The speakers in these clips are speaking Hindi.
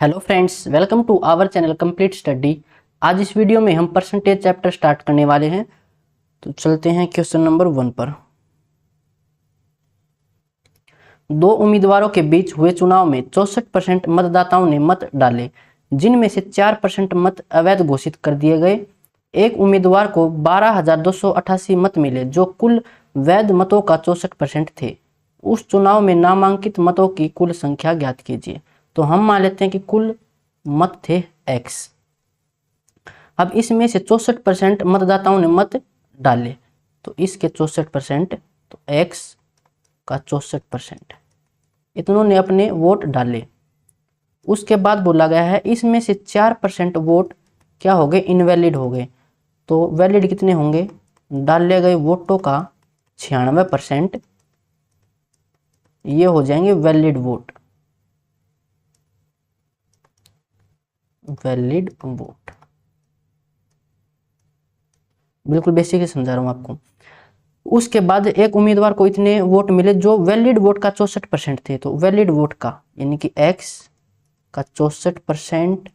Hello friends, welcome to our channel complete study. आज इस वीडियो में हम परसेंटेज चैप्टर स्टार्ट करने वाले हैं। तो चलते हैं क्वेश्चन नंबर 1 पर। दो उम्मीदवारों के बीच हुए चुनाव में 64% मतदाताओं ने मत डाले, जिनमें से 4% मत अवैध घोषित कर दिए गए। एक उम्मीदवार को 12,288 मत मिले, जो कुल वैध मतों का 64% थे। उस चुनाव में नामांकित मतों की कुल संख्या ज्ञात कीजिए। तो हम मान लेते हैं कि कुल मत थे x। अब इसमें से 64% मतदाताओं ने मत डाले, तो इसके 64%, तो x का 64%, इतनों ने अपने वोट डाले। उसके बाद बोला गया है इसमें से 4% वोट क्या हो गए, इनवैलिड हो गए। तो वैलिड कितने होंगे, डाले गए वोटों का 96%, ये हो जाएंगे वैलिड वोट। वैलिड वोट बिल्कुल बेसिक ही समझा रहा हूं आपको। उसके बाद एक उम्मीदवार को इतने वोट मिले जो वैलिड वोट का 64% थे। तो वैलिड वोट का यानी कि x का 64%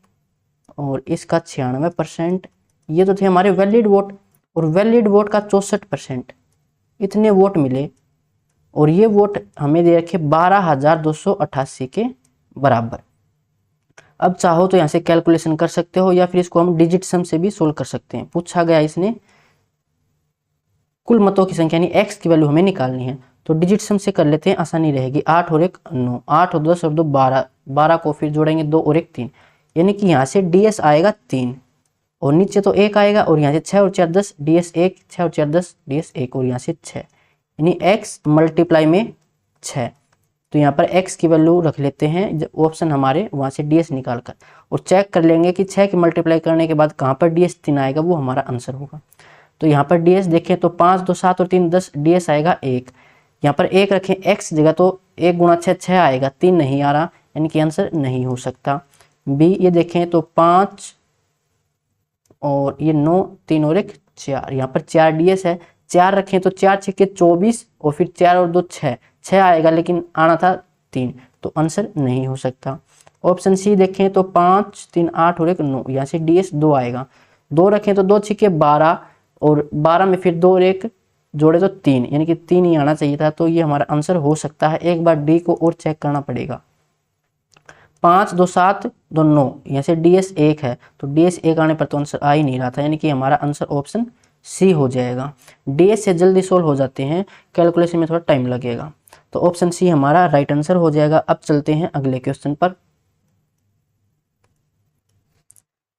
और इसका 96%, ये तो थे हमारे वैलिड वोट। और वैलिड वोट का 64%, इतने वोट मिले और ये वोट हमें दे रखे 12,288 के बराबर। अब चाहो तो यहाँ से कैलकुलेशन कर सकते हो या फिर इसको हम डिजिट सम से भी सोल्व कर सकते हैं। पूछा गया इसने कुल मतों की संख्या यानी x की वैल्यू हमें निकालनी है, तो डिजिट सम से कर लेते हैं, आसानी रहेगी। 8 और 1 9, 8 और 10 और 2 12, 12 को फिर जोड़ेंगे 2 और 1 3, यानी कि यहाँ से ds आएगा 3 और नीचे तो 1 आएगा और यहाँ से 6 और 4 10, ds 1, 6 और 4 10, ds 1 और यहाँ से 6, यानी x मल्टीप्लाई में 6। तो यहाँ पर x की वैल्यू रख लेते हैं ऑप्शन हमारे, वहाँ से ds निकाल कर, और चेक कर लेंगे कि 6 की मल्टीप्लाई करने के बाद कहाँ पर ds 3 आएगा, वो हमारा आंसर होगा। तो यहाँ पर ds देखें तो 5 2 7 और 3 10, ds आएगा 1। यहाँ पर 1 रखें x जगह तो 1 गुणा 6 6 आएगा, 3 नहीं आ रहा, यानी कि आंसर नहीं हो सकता। b ये देखें तो 5 और ये 9, 3 और 1 4, यहाँ पर 4 ds है। 4 रखें तो 4 6 के 24 और फिर 4 और 2 6, 6 आएगा लेकिन आना था 3, तो आंसर नहीं हो सकता। ऑप्शन सी देखें तो 5 3 8 और 1 9, यहाँ से ds 2 आएगा। 2 रखें तो 2 6 के 12 और 12 में फिर 2 और 1 जोड़े तो 3, यानी कि 3 ही आना चाहिए था। तो ये हमारा आंसर हो सकता है। एक बार डी को और चेक करना पड़ेगा। 5 2 7 2 9, यहाँ से ds 1 है, तो ds 1 आने पर तो आंसर आ ही नहीं रहा था, यानी कि हमारा आंसर ऑप्शन सी हो जाएगा। ds से जल्दी सोल्व हो जाते हैं, कैलकुलेशन में थोड़ा टाइम लगेगा, तो ऑप्शन सी हमारा राइट आंसर हो जाएगा। अब चलते हैं अगले क्वेश्चन पर।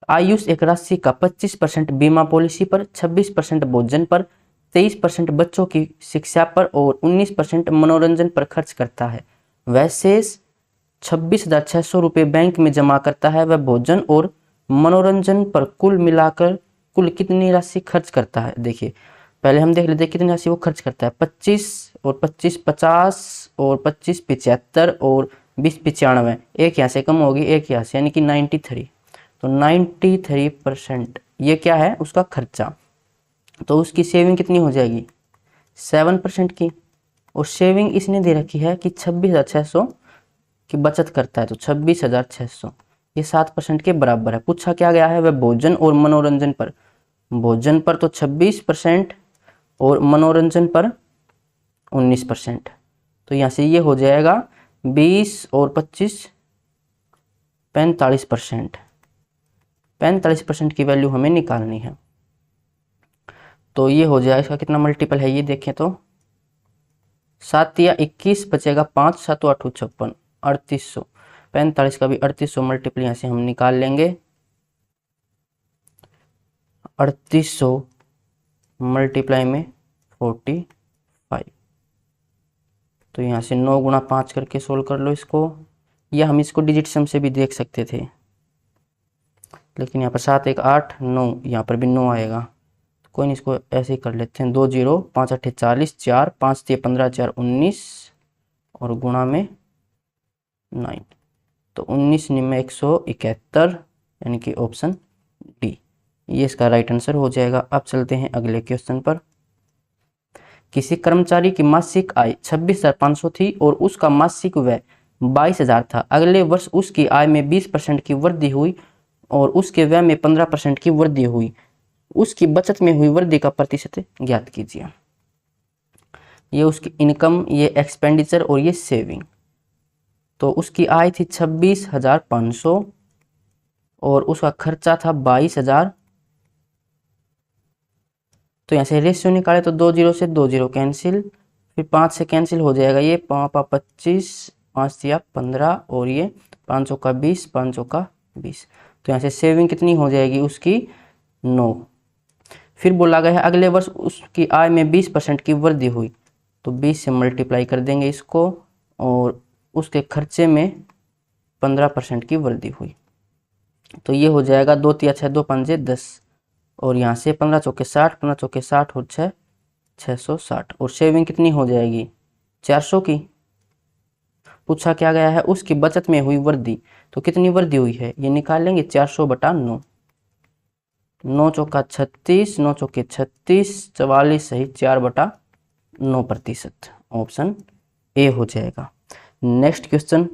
आयुष एक राशि का 25% बीमा पॉलिसी पर, 26% भोजन पर, 23% बच्चों की शिक्षा पर और 19% मनोरंजन पर खर्च करता है। वह शेष 26,600 रुपये बैंक में जमा करता है। वह भोजन और मनोरंजन पर कुल मिलाकर कुल कितनी राशि खर्च करता है। देखिए पहले हम देख लेते हैं कितनी राशि वो खर्च करता है। 25 और 25 50 और 25 75 और 20 95, एक यहाँ से कम होगी, एक यहाँ से, यानी कि 93। तो 93% ये क्या है उसका खर्चा। तो उसकी सेविंग कितनी हो जाएगी, 7% की। और सेविंग इसने दे रखी है कि 26,600 की बचत करता है, तो 26,600 ये 7% के बराबर है। पूछा क्या गया है, वह भोजन और मनोरंजन पर, भोजन पर तो 26% और मनोरंजन पर 19%। तो यहाँ से ये हो जाएगा 20 और 25 45%। 45% की वैल्यू हमें निकालनी है। तो ये हो जाएगा, इसका कितना मल्टीपल है ये देखें तो 7 या 21 बचेगा, 5 7 8 56, 3800। 45 का भी 3800 मल्टीपल यहाँ से हम निकाल लेंगे। 3800 मल्टीप्लाई में 45, तो यहाँ से 9 गुणा 5 करके सोल्व कर लो इसको, या हम इसको डिजिट सम से भी देख सकते थे, लेकिन यहाँ पर 7 1 8 9, यहाँ पर भी 9 आएगा, तो कोई नहीं, इसको ऐसे ही कर लेते हैं। 2 0 5 8 40, 4 5 3 15 4 19 और गुणा में 9, तो 19 में 171, यानी कि ऑप्शन डी ये इसका राइट आंसर हो जाएगा। अब चलते हैं अगले क्वेश्चन पर। किसी कर्मचारी की मासिक आय 26,500 थी और उसका मासिक व्यय 22,000 था। अगले वर्ष उसकी आय में 20% की वृद्धि हुई और उसके व्यय में 15% की वृद्धि हुई। उसकी बचत में हुई वृद्धि का प्रतिशत ज्ञात कीजिए। ये उसकी इनकम, ये एक्सपेंडिचर और ये सेविंग। तो उसकी आय थी 26,500 और उसका खर्चा था 22,000। तो यहाँ से रेशियो निकाले तो 2 जीरो से 2 जीरो कैंसिल, फिर 5 से कैंसिल हो जाएगा। ये 25, 5 दिया 15 और ये 5 का 20, 5 का 20। तो यहाँ से सेविंग कितनी हो जाएगी उसकी 9। फिर बोला गया है अगले वर्ष उसकी आय में 20% की वृद्धि हुई, तो 20 से मल्टीप्लाई कर देंगे इसको, और उसके खर्चे में 15% की वृद्धि हुई। तो ये हो जाएगा 2 तिया 6, 2 5 10, और यहाँ से 15 चौके 60, 15 चौके 60 और 6 660। और सेविंग कितनी हो जाएगी 400 की। पूछा क्या गया है उसकी बचत में हुई वृद्धि, तो कितनी वृद्धि हुई है ये निकाल लेंगे 400 बटा 9। 9 चौका 36, 9 चौके 36, 44 सही 4 बटा 9%। ऑप्शन ए हो जाएगा। नेक्स्ट क्वेश्चन,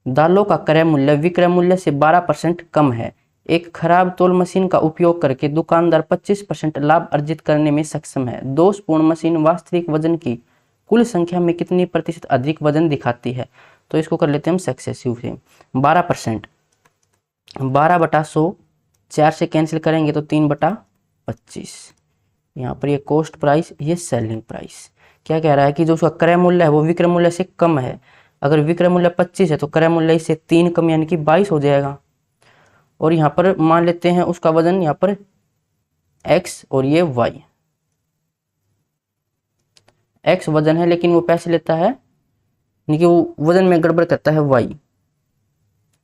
दालों का क्रय मूल्य विक्रय मूल्य से 12% कम है। एक खराब तौल मशीन का उपयोग करके दुकानदार 25% लाभ अर्जित करने में सक्षम है। दोषपूर्ण मशीन वास्तविक वजन की कुल संख्या में कितनी प्रतिशत अधिक वजन दिखाती है। तो इसको कर लेते हैं हम सक्सेसिव से। 12%, 12 बटा 100, 4 से कैंसिल करेंगे तो 3 बटा 25। यहाँ पर ये कॉस्ट प्राइस, ये सेलिंग प्राइस। क्या कह रहा है कि जो उसका क्रय मूल्य है वो विक्रय मूल्य से कम है। अगर विक्रय मूल्य 25 है तो क्रय मूल्य से 3 कम यानी कि 22 हो जाएगा। और यहाँ पर मान लेते हैं उसका वजन यहाँ पर x और ये y। x वजन है लेकिन वो पैसे लेता है, यानी कि वो वजन में गड़बड़ करता है y।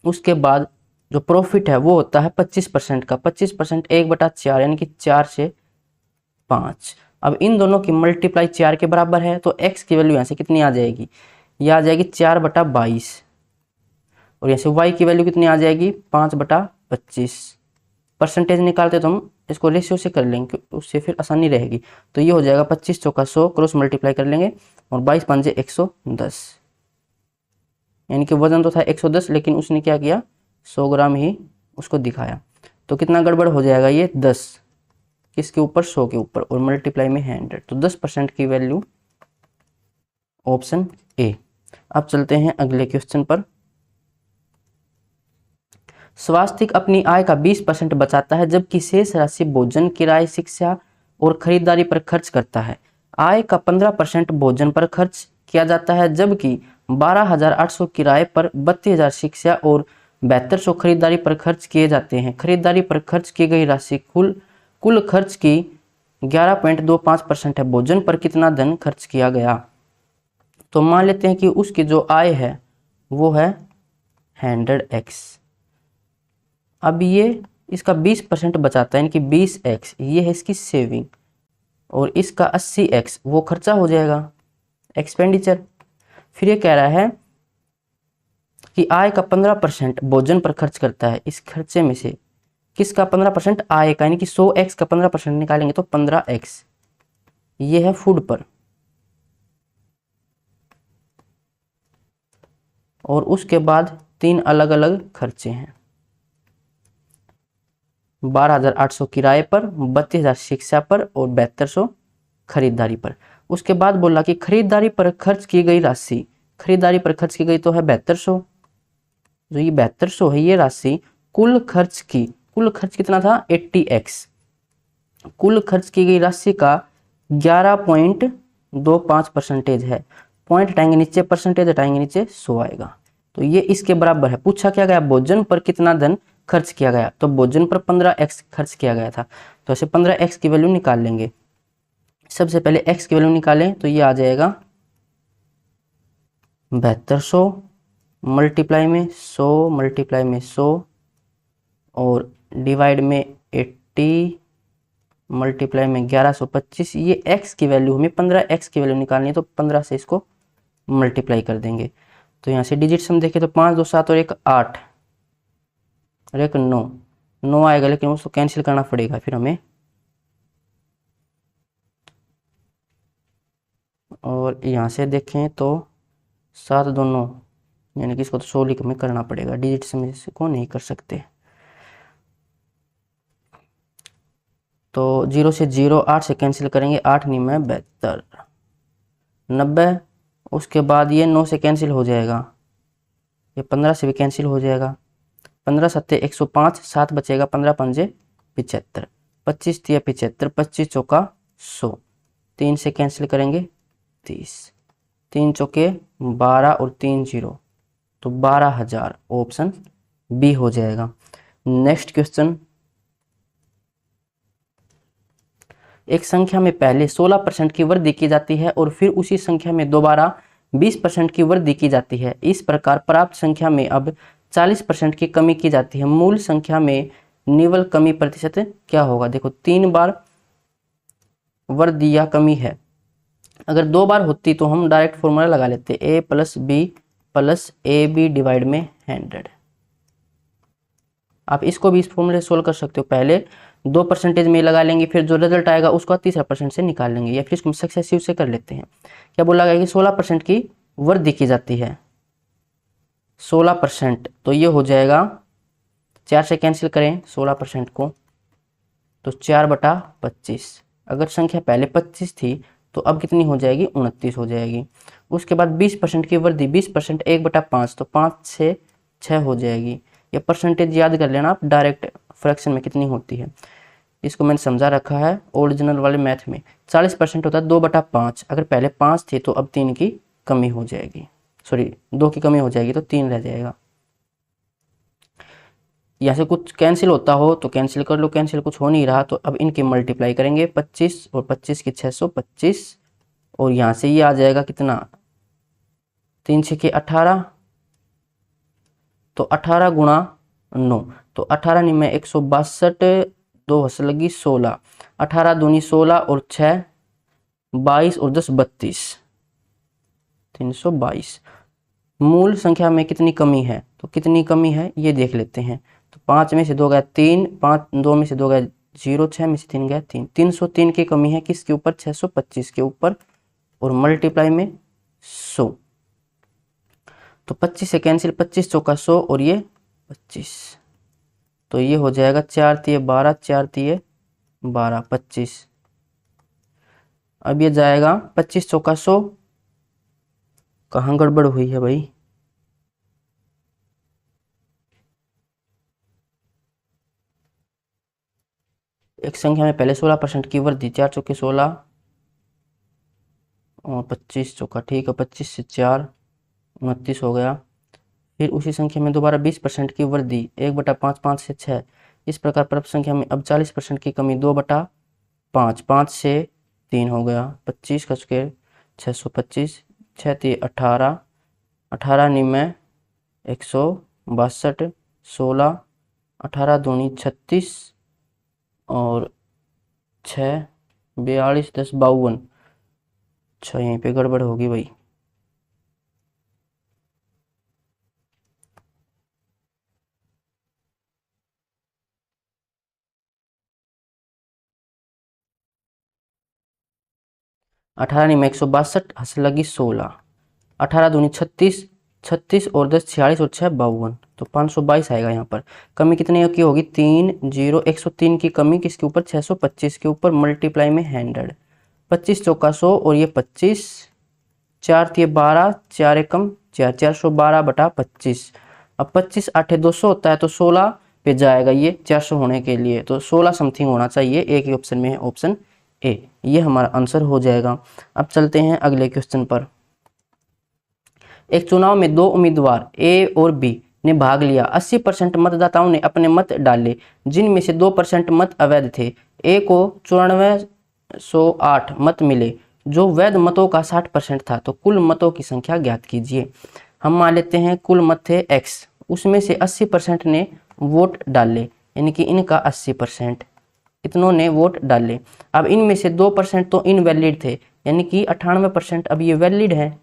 उसके बाद जो प्रॉफिट है वो होता है 25% का। 25% 1/4 यानी कि 4 से 5। अब इन दोनों की मल्टीप्लाई 4 के बराबर है, तो x की वैल्यू यहाँ से कितनी आ जाएगी, ये आ जाएगी 4/22। और यहाँ से y की वैल्यू कितनी आ जाएगी 5/25। परसेंटेज निकालते तो हम इसको रेशियो से कर लेंगे, उससे फिर आसानी रहेगी। तो ये हो जाएगा 25 चौका 100, क्रॉस मल्टीप्लाई कर लेंगे, और 22 पंजे 110। यानी कि वजन तो था 110 लेकिन उसने क्या किया 100 ग्राम ही उसको दिखाया। तो कितना गड़बड़ हो जाएगा ये 10, किसके ऊपर 100 के ऊपर, और मल्टीप्लाई में 100। तो 10% की वैल्यू ऑप्शन ए। अब चलते हैं अगले क्वेश्चन पर। स्वास्तिक अपनी आय का 20% बचाता है जबकि शेष राशि भोजन, किराए, शिक्षा और खरीदारी पर खर्च करता है। आय का 15% भोजन पर खर्च किया जाता है जबकि 12,800 किराए पर, 32,000 शिक्षा और 7200 खरीदारी पर खर्च किए जाते हैं। खरीदारी पर खर्च की गई राशि कुल खर्च की 11.25% है। भोजन पर कितना धन खर्च किया गया। तो मान लेते हैं कि उसकी जो आय है वो है 100x। अब ये इसका 20% बचाता है, यानी कि 20x ये है इसकी सेविंग, और इसका 80x वो खर्चा हो जाएगा एक्सपेंडिचर। फिर ये कह रहा है कि आय का 15% भोजन पर खर्च करता है। इस खर्चे में से किसका 15% आय का, यानी कि 100x का 15% निकालेंगे तो 15x ये है फूड पर, और उसके बाद 3 अलग अलग खर्चे हैं। 12,800 किराए पर, 32,000 शिक्षा पर और 7200 खरीदारी पर। उसके बाद बोला कि खरीदारी पर खर्च की गई राशि, खरीदारी पर खर्च की गई तो है 7200। जो ये 7200 है ये राशि कुल खर्च की, कुल खर्च कितना था 80x। कुल खर्च की गई राशि का 11.25% है। पॉइंट हटाएंगे नीचे, परसेंटेज हटाएंगे नीचे 100 आएगा। तो ये इसके बराबर है। पूछा क्या गया भोजन पर कितना धन खर्च किया गया, तो भोजन पर 15x खर्च किया गया था। तो ऐसे 15x की वैल्यू निकाल लेंगे। सबसे पहले x की वैल्यू निकालें तो ये आ जाएगा 7200 मल्टीप्लाई में 100 मल्टीप्लाई में 100 और डिवाइड में 80 मल्टीप्लाई में 1125। ये x की वैल्यू, हमें 15x की वैल्यू निकालनी है, तो 15 से इसको मल्टीप्लाई कर देंगे। तो यहाँ से डिजिट्स हम देखें तो 5 2 7 और 1 8 और 1 9 आएगा, लेकिन उसको कैंसिल करना पड़ेगा फिर हमें। और यहाँ से देखें तो 7 2 9, यानी कि इसको तो 100 लिख में करना पड़ेगा, डिजिट सम को नहीं कर सकते। तो 0 से 0 8 से कैंसिल करेंगे, 8 9 में 72 90। उसके बाद ये 9 से कैंसिल हो जाएगा, ये 15 से भी कैंसिल हो जाएगा, 15 सत्ते 105, 7 बचेगा, 15 पंजे 75, 25 तिया 75, 25 चौका 100, 3 से कैंसिल करेंगे 30, 3 चौके 12 और 3 0, तो 12,000 ऑप्शन बी हो जाएगा। नेक्स्ट क्वेश्चन, एक संख्या में पहले 16% की वृद्धि की जाती है और फिर उसी संख्या में दोबारा 20% की वृद्धि की जाती है। इस प्रकार प्राप्त संख्या में अब 40% की कमी की जाती है। मूल संख्या में निवल कमी प्रतिशत क्या होगा? देखो 3 बार वृद्धि या कमी है, अगर 2 बार होती तो हम डायरेक्ट फॉर्मूला लगा लेते, a plus B plus A B divide में 100। आप इसको भी इस फॉर्मूले से सोल्व कर सकते हो, पहले 2% में लगा लेंगे, फिर जो रिजल्ट आएगा उसको 30% से निकाल लेंगे, या फिर इसको सक्सेसिव से कर लेते हैं। क्या बोला गया कि 16% की वृद्धि की जाती है, 16%, तो ये हो जाएगा 4 से कैंसिल करें 16% को, तो 4/25। अगर संख्या पहले 25 थी तो अब कितनी हो जाएगी? 29 हो जाएगी। उसके बाद 20% की वृद्धि, 20% 1/5, तो 5 से 6 हो जाएगी। ये परसेंटेज याद कर लेना आप, डायरेक्ट फ्रैक्शन में कितनी होती है, इसको मैंने समझा रखा है ओरिजिनल वाले मैथ में। 40% होता है 2/5, अगर पहले 5 थी तो अब 3 की कमी हो जाएगी, सॉरी 2 की कमी हो जाएगी, तो 3 रह जाएगा। यहाँ से कुछ कैंसिल होता हो तो कैंसिल कर लो, कैंसिल कुछ हो नहीं रहा तो अब इनकी मल्टीप्लाई करेंगे, 25 और 25 की 625, और यहाँ से ये आ जाएगा कितना, 3 6 के 18, तो 18 गुणा 9, तो 18 9 में 162, 2 हंस लगी 16, 18 दूनी 16 और 6 22 और 10 32, 322। मूल संख्या में कितनी कमी है, तो कितनी कमी है ये देख लेते हैं। तो 5 में से 2 गया 3, 5 2 में से 2 गया 0, 6 में से 3 गया 3, 303 की कमी है किसके ऊपर? 625 के ऊपर, और मल्टीप्लाई में 100, तो 25 से कैंसिल, 25 चौका 100 और ये 25, तो ये हो जाएगा 4 तिये 12, 4 तिये 12, 25। अब ये जाएगा 25 चौका 100, कहाँ गड़बड़ हुई है भाई? एक संख्या में पहले 16% की वृद्धि, 4 चौके 16 और 25 चौका, ठीक है, 25 से 4 29 हो गया। फिर उसी संख्या में दोबारा 20% की वृद्धि, 1/5, 5 से 6। इस प्रकार प्राप्त संख्या में अब 40% की कमी, 2/5, 5 से 3 हो गया, 25 का स्क्वायर 625, 6 3 18, 18 9 162, 16, 18 दूनी 36 और 6 42, 10 52। अच्छा यहीं पे गड़बड़ होगी भाई, अठारह नहीं में 162, हंस लगी 16, 18 दूनी 36, 36 और 10 46 और 6 52, तो 522 आएगा। यहाँ पर कमी कितने की होगी? 3 0, 103 की कमी किसके ऊपर? 625 के ऊपर, मल्टीप्लाई में 100, 25 चौका 100 और ये 25, 4 तिये 12, 4 एकम 4, 412/25। अब 25 8 200 होता है, तो 16 पे जाएगा ये 400 होने के लिए, तो 16 समथिंग होना चाहिए, एक ही ऑप्शन में है, ऑप्शन ए, ये हमारा आंसर हो जाएगा। अब चलते हैं अगले क्वेश्चन पर। एक चुनाव में 2 उम्मीदवार ए और बी ने भाग लिया। 80% मतदाताओं ने अपने मत डाले, जिनमें से 2% मत अवैध थे। ए को 9408 मत मिले, जो वैध मतों का 60% था, तो कुल मतों की संख्या ज्ञात कीजिए। हम मान लेते हैं कुल मत थे x, उसमें से 80% ने वोट डाले, यानी कि इनका 80%, इतनों ने वोट डाले। अब इनमें से 2% तो इनवैलिड थे, यानी कि 98% अब ये वैलिड है,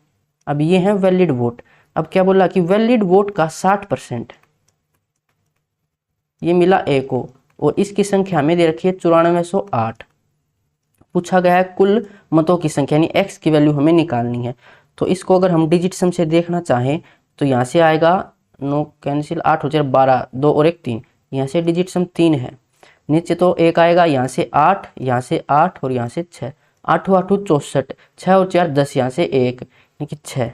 अब ये है वैलिड वोट। अब क्या बोला कि वैलिड वोट का 60% ये मिला ए को, और इसकी संख्या में दे रखी है 9408। पूछा गया है कुल मतों की संख्या, यानी x की वैल्यू हमें निकालनी है। तो इसको अगर हम डिजिट सम से देखना चाहें तो यहाँ से आएगा 9 कैंसिल, 8 हो जाएगा 12, 2 और 1 3, यहाँ से डिजिट सम 3 है। नीचे तो एक आएगा, यहाँ से 8, यहाँ से 8 और यहाँ से 6, 8 8 64, 6 और 4 10, यहाँ से 1 यानी कि 6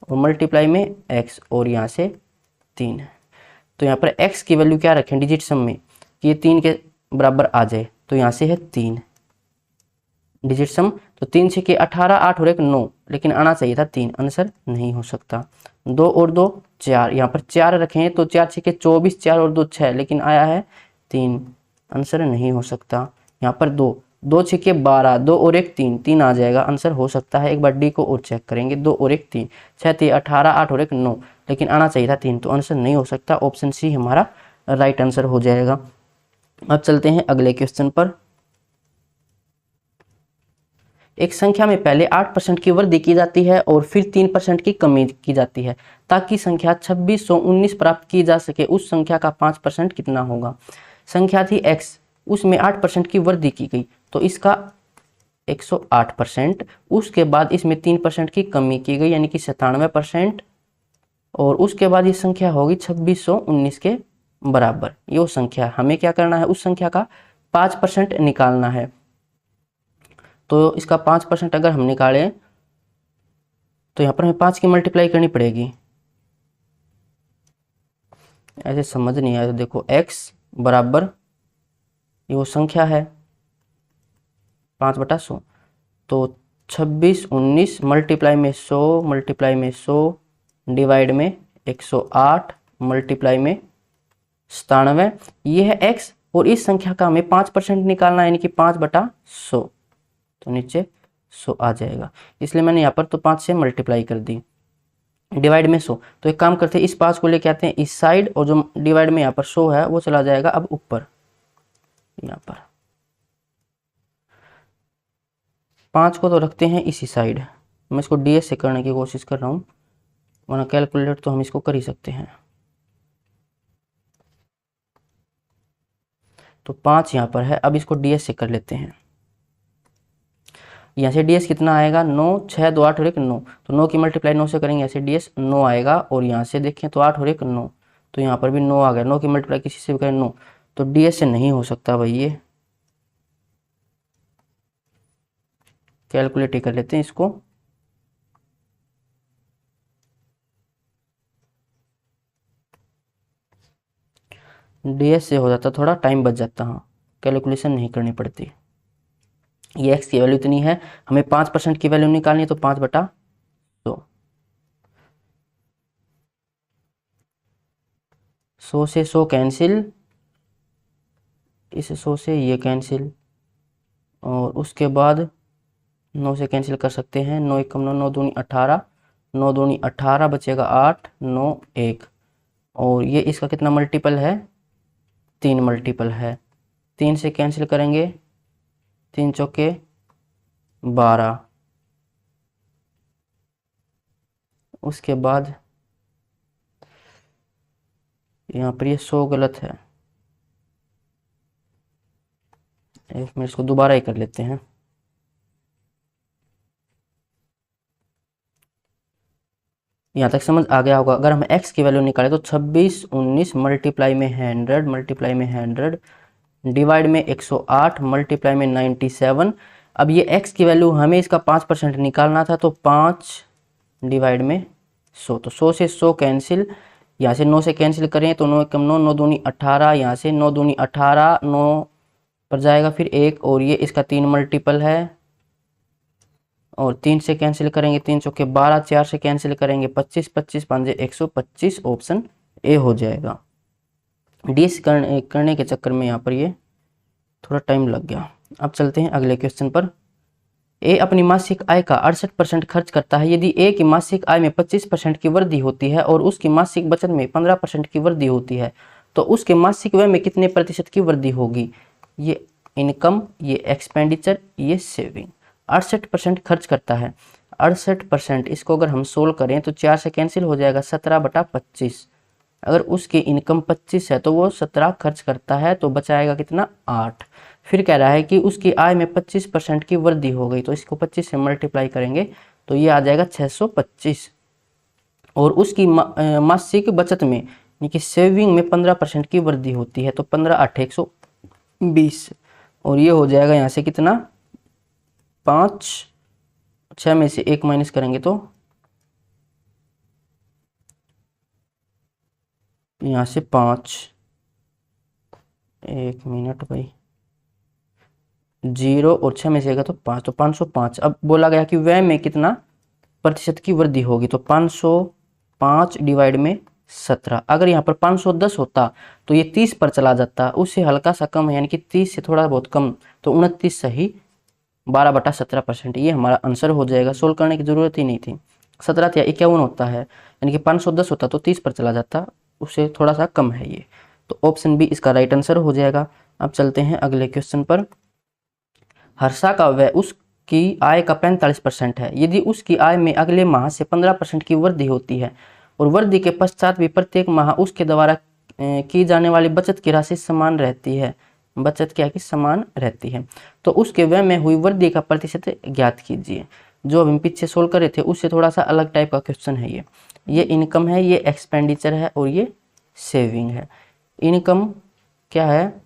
और मल्टीप्लाई में x और यहाँ से 3 है। तो यहाँ पर x की वैल्यू क्या रखें डिजिट सम में कि ये 3 के बराबर आ जाए, तो यहाँ से है 3 डिजिट सम। तो 3 6 के 18, 8 और 1 9, लेकिन आना चाहिए था 3, आंसर नहीं हो सकता। 2 और 2 4, यहाँ पर 4 रखें तो 4 6 के 24, 4 और 2 6, लेकिन आया है 3, आंसर नहीं हो सकता। यहाँ पर 2 2 6 के 12, 2 और 1 3, 3 आ जाएगा, आंसर हो सकता है। एक बार डी को और चेक करेंगे, 2 और 1 3, 6 3 18, 8 और 1 9, लेकिन आना चाहिए था 3, तो आंसर नहीं हो सकता। ऑप्शन सी हमारा राइट आंसर हो जाएगा। अब चलते हैं अगले क्वेश्चन पर। एक संख्या में पहले 8% की वृद्धि की जाती है और फिर 3% की कमी की जाती है। ताकि संख्या 2619 प्राप्त की जा सके, उस संख्या का 5% कितना होगा। संख्या थी x, उसमें 8% की वृद्धि की गई, तो इसका 108%। उसके बाद इसमें 3% की कमी की गई यानी कि 97%। और उसके बाद ये संख्या होगी 2619 के बराबर। ये संख्या हमें क्या करना है, उस संख्या का 5% निकालना है। तो इसका 5% अगर हम निकालें तो यहाँ पर हमें 5 की मल्टीप्लाई करनी पड़ेगी। ऐसे समझ नहीं आया तो देखो x बराबर ये वो संख्या है 5/100, तो 2619 मल्टीप्लाई में 100 मल्टीप्लाई में 100 डिवाइड में 108 मल्टीप्लाई में 97, ये है x। और इस संख्या का हमें 5% निकालना है यानी कि 5/100, तो नीचे 100 आ जाएगा, इसलिए मैंने यहाँ पर तो 5 से मल्टीप्लाई कर दी। डिवाइड में 100, तो एक काम करते हैं इस 5 को लेके आते हैं इस साइड, और जो डिवाइड में यहाँ पर 100 है वो चला जाएगा अब ऊपर। यहाँ पर 5 को तो रखते हैं इसी साइड। मैं इसको ds से करने की कोशिश कर रहा हूँ, वरना कैलकुलेटर तो हम इसको कर ही सकते हैं। तो 5 यहाँ पर है, अब इसको ds से कर लेते हैं। यहाँ से ds कितना आएगा 9, 6 2 8 और 1 9, तो 9 की मल्टीप्लाई 9 से करेंगे, यहाँ से ds 9 आएगा। और यहाँ से देखें तो 8 और 1 9, तो यहाँ पर भी 9 आ गया। 9 की मल्टीप्लाई किसी से भी करें 9, तो ds से नहीं हो सकता भाई, ये कैलकुलेट ही कर लेते हैं इसको। ds से हो जाता, थोड़ा टाइम बच जाता, हाँ कैलकुलेशन नहीं करनी पड़ती। ये x की वैल्यू इतनी है, हमें 5% की वैल्यू निकालनी है, तो 5/100। 100 से 100 कैंसिल, इस 100 से ये कैंसिल, और उसके बाद 9 से कैंसिल कर सकते हैं। 9 1 9, 9 दूनी 18, 9 दूनी 18 बचेगा 8, 9 1, और ये इसका कितना मल्टीपल है, 3 मल्टीपल है। 3 से कैंसिल करेंगे, 3 चौके 12, उसके बाद यहाँ पर ये 100 गलत है, एक मिनट इसको दोबारा ही कर लेते हैं। यहाँ तक समझ आ गया होगा। अगर हम x की वैल्यू निकालें तो 26 19 मल्टीप्लाई में 100 मल्टीप्लाई में 100 डिवाइड में 108 मल्टीप्लाई में 97। अब ये x की वैल्यू हमें इसका 5% निकालना था, तो 5 डिवाइड में 100, तो 100 से 100 कैंसिल, यहाँ से 9 से कैंसिल करें तो 9 1 9, 9 दूनी 18, यहाँ से 9 दूनी 18, 9 पर जाएगा फिर 1, और ये इसका 3 मल्टीपल है। और 3 से कैंसिल करेंगे, 3 चौके 12, 4 से कैंसिल करेंगे 25, 25 5 125, ऑप्शन ए हो जाएगा। डीएस करने के चक्कर में यहाँ पर ये थोड़ा टाइम लग गया। अब चलते हैं अगले क्वेश्चन पर। ए अपनी मासिक आय का 68% खर्च करता है। यदि ए की मासिक आय में 25% की वृद्धि होती है और उसकी मासिक बचत में 15% की वृद्धि होती है, तो उसके मासिक व्यय में कितने प्रतिशत की वृद्धि होगी। ये इनकम, ये एक्सपेंडिचर, ये सेविंग। 68% खर्च करता है, 68%, इसको अगर हम सोल्व करें तो 4 से कैंसिल हो जाएगा, 17/25। अगर उसकी इनकम 25 है तो वो 17 खर्च करता है, तो बचाएगा कितना 8। फिर कह रहा है कि उसकी आय में 25% की वृद्धि हो गई, तो इसको 25 से मल्टीप्लाई करेंगे तो ये आ जाएगा 625। और उसकी मासिक बचत में यानी कि सेविंग में 15% की वृद्धि होती है, तो 15 8 120। और ये हो जाएगा यहाँ से कितना, 5, 6 में से 1 माइनस करेंगे तो यहाँ से 5, 1 मिनट भाई, 0 और 6 में से आएगा तो 5, तो 505। अब बोला गया कि व्यय में कितना प्रतिशत की वृद्धि होगी, तो 505 डिवाइड में 17। अगर यहाँ पर 510 होता तो ये 30 पर चला जाता, उससे हल्का सा कम है यानी कि 30 से थोड़ा बहुत कम, तो 29 सही, 12/17%। ये हमारा आंसर हो जाएगा, सोल्व करने की जरूरत ही नहीं थी। 17 या 51 होता है, यानी कि 510 होता तो 30 पर चला जाता, उससे थोड़ा सा कम है ये, तो ऑप्शन बी इसका राइट आंसर हो जाएगा। अब चलते हैं अगले क्वेश्चन पर। हर्षा का व्यय उसकी आय का 45% है। यदि उसकी आय में अगले माह से 15% की वृद्धि होती है और वृद्धि के पश्चात भी प्रत्येक माह उसके द्वारा की जाने वाली बचत की राशि समान रहती है, बचत क्या की समान रहती है, तो उसके व्यय में हुई वृद्धि का प्रतिशत ज्ञात कीजिए। जो हम पीछे सोल्व करे थे उससे थोड़ा सा अलग टाइप का क्वेश्चन है ये इनकम है, ये एक्सपेंडिचर है और ये सेविंग है। इनकम क्या है,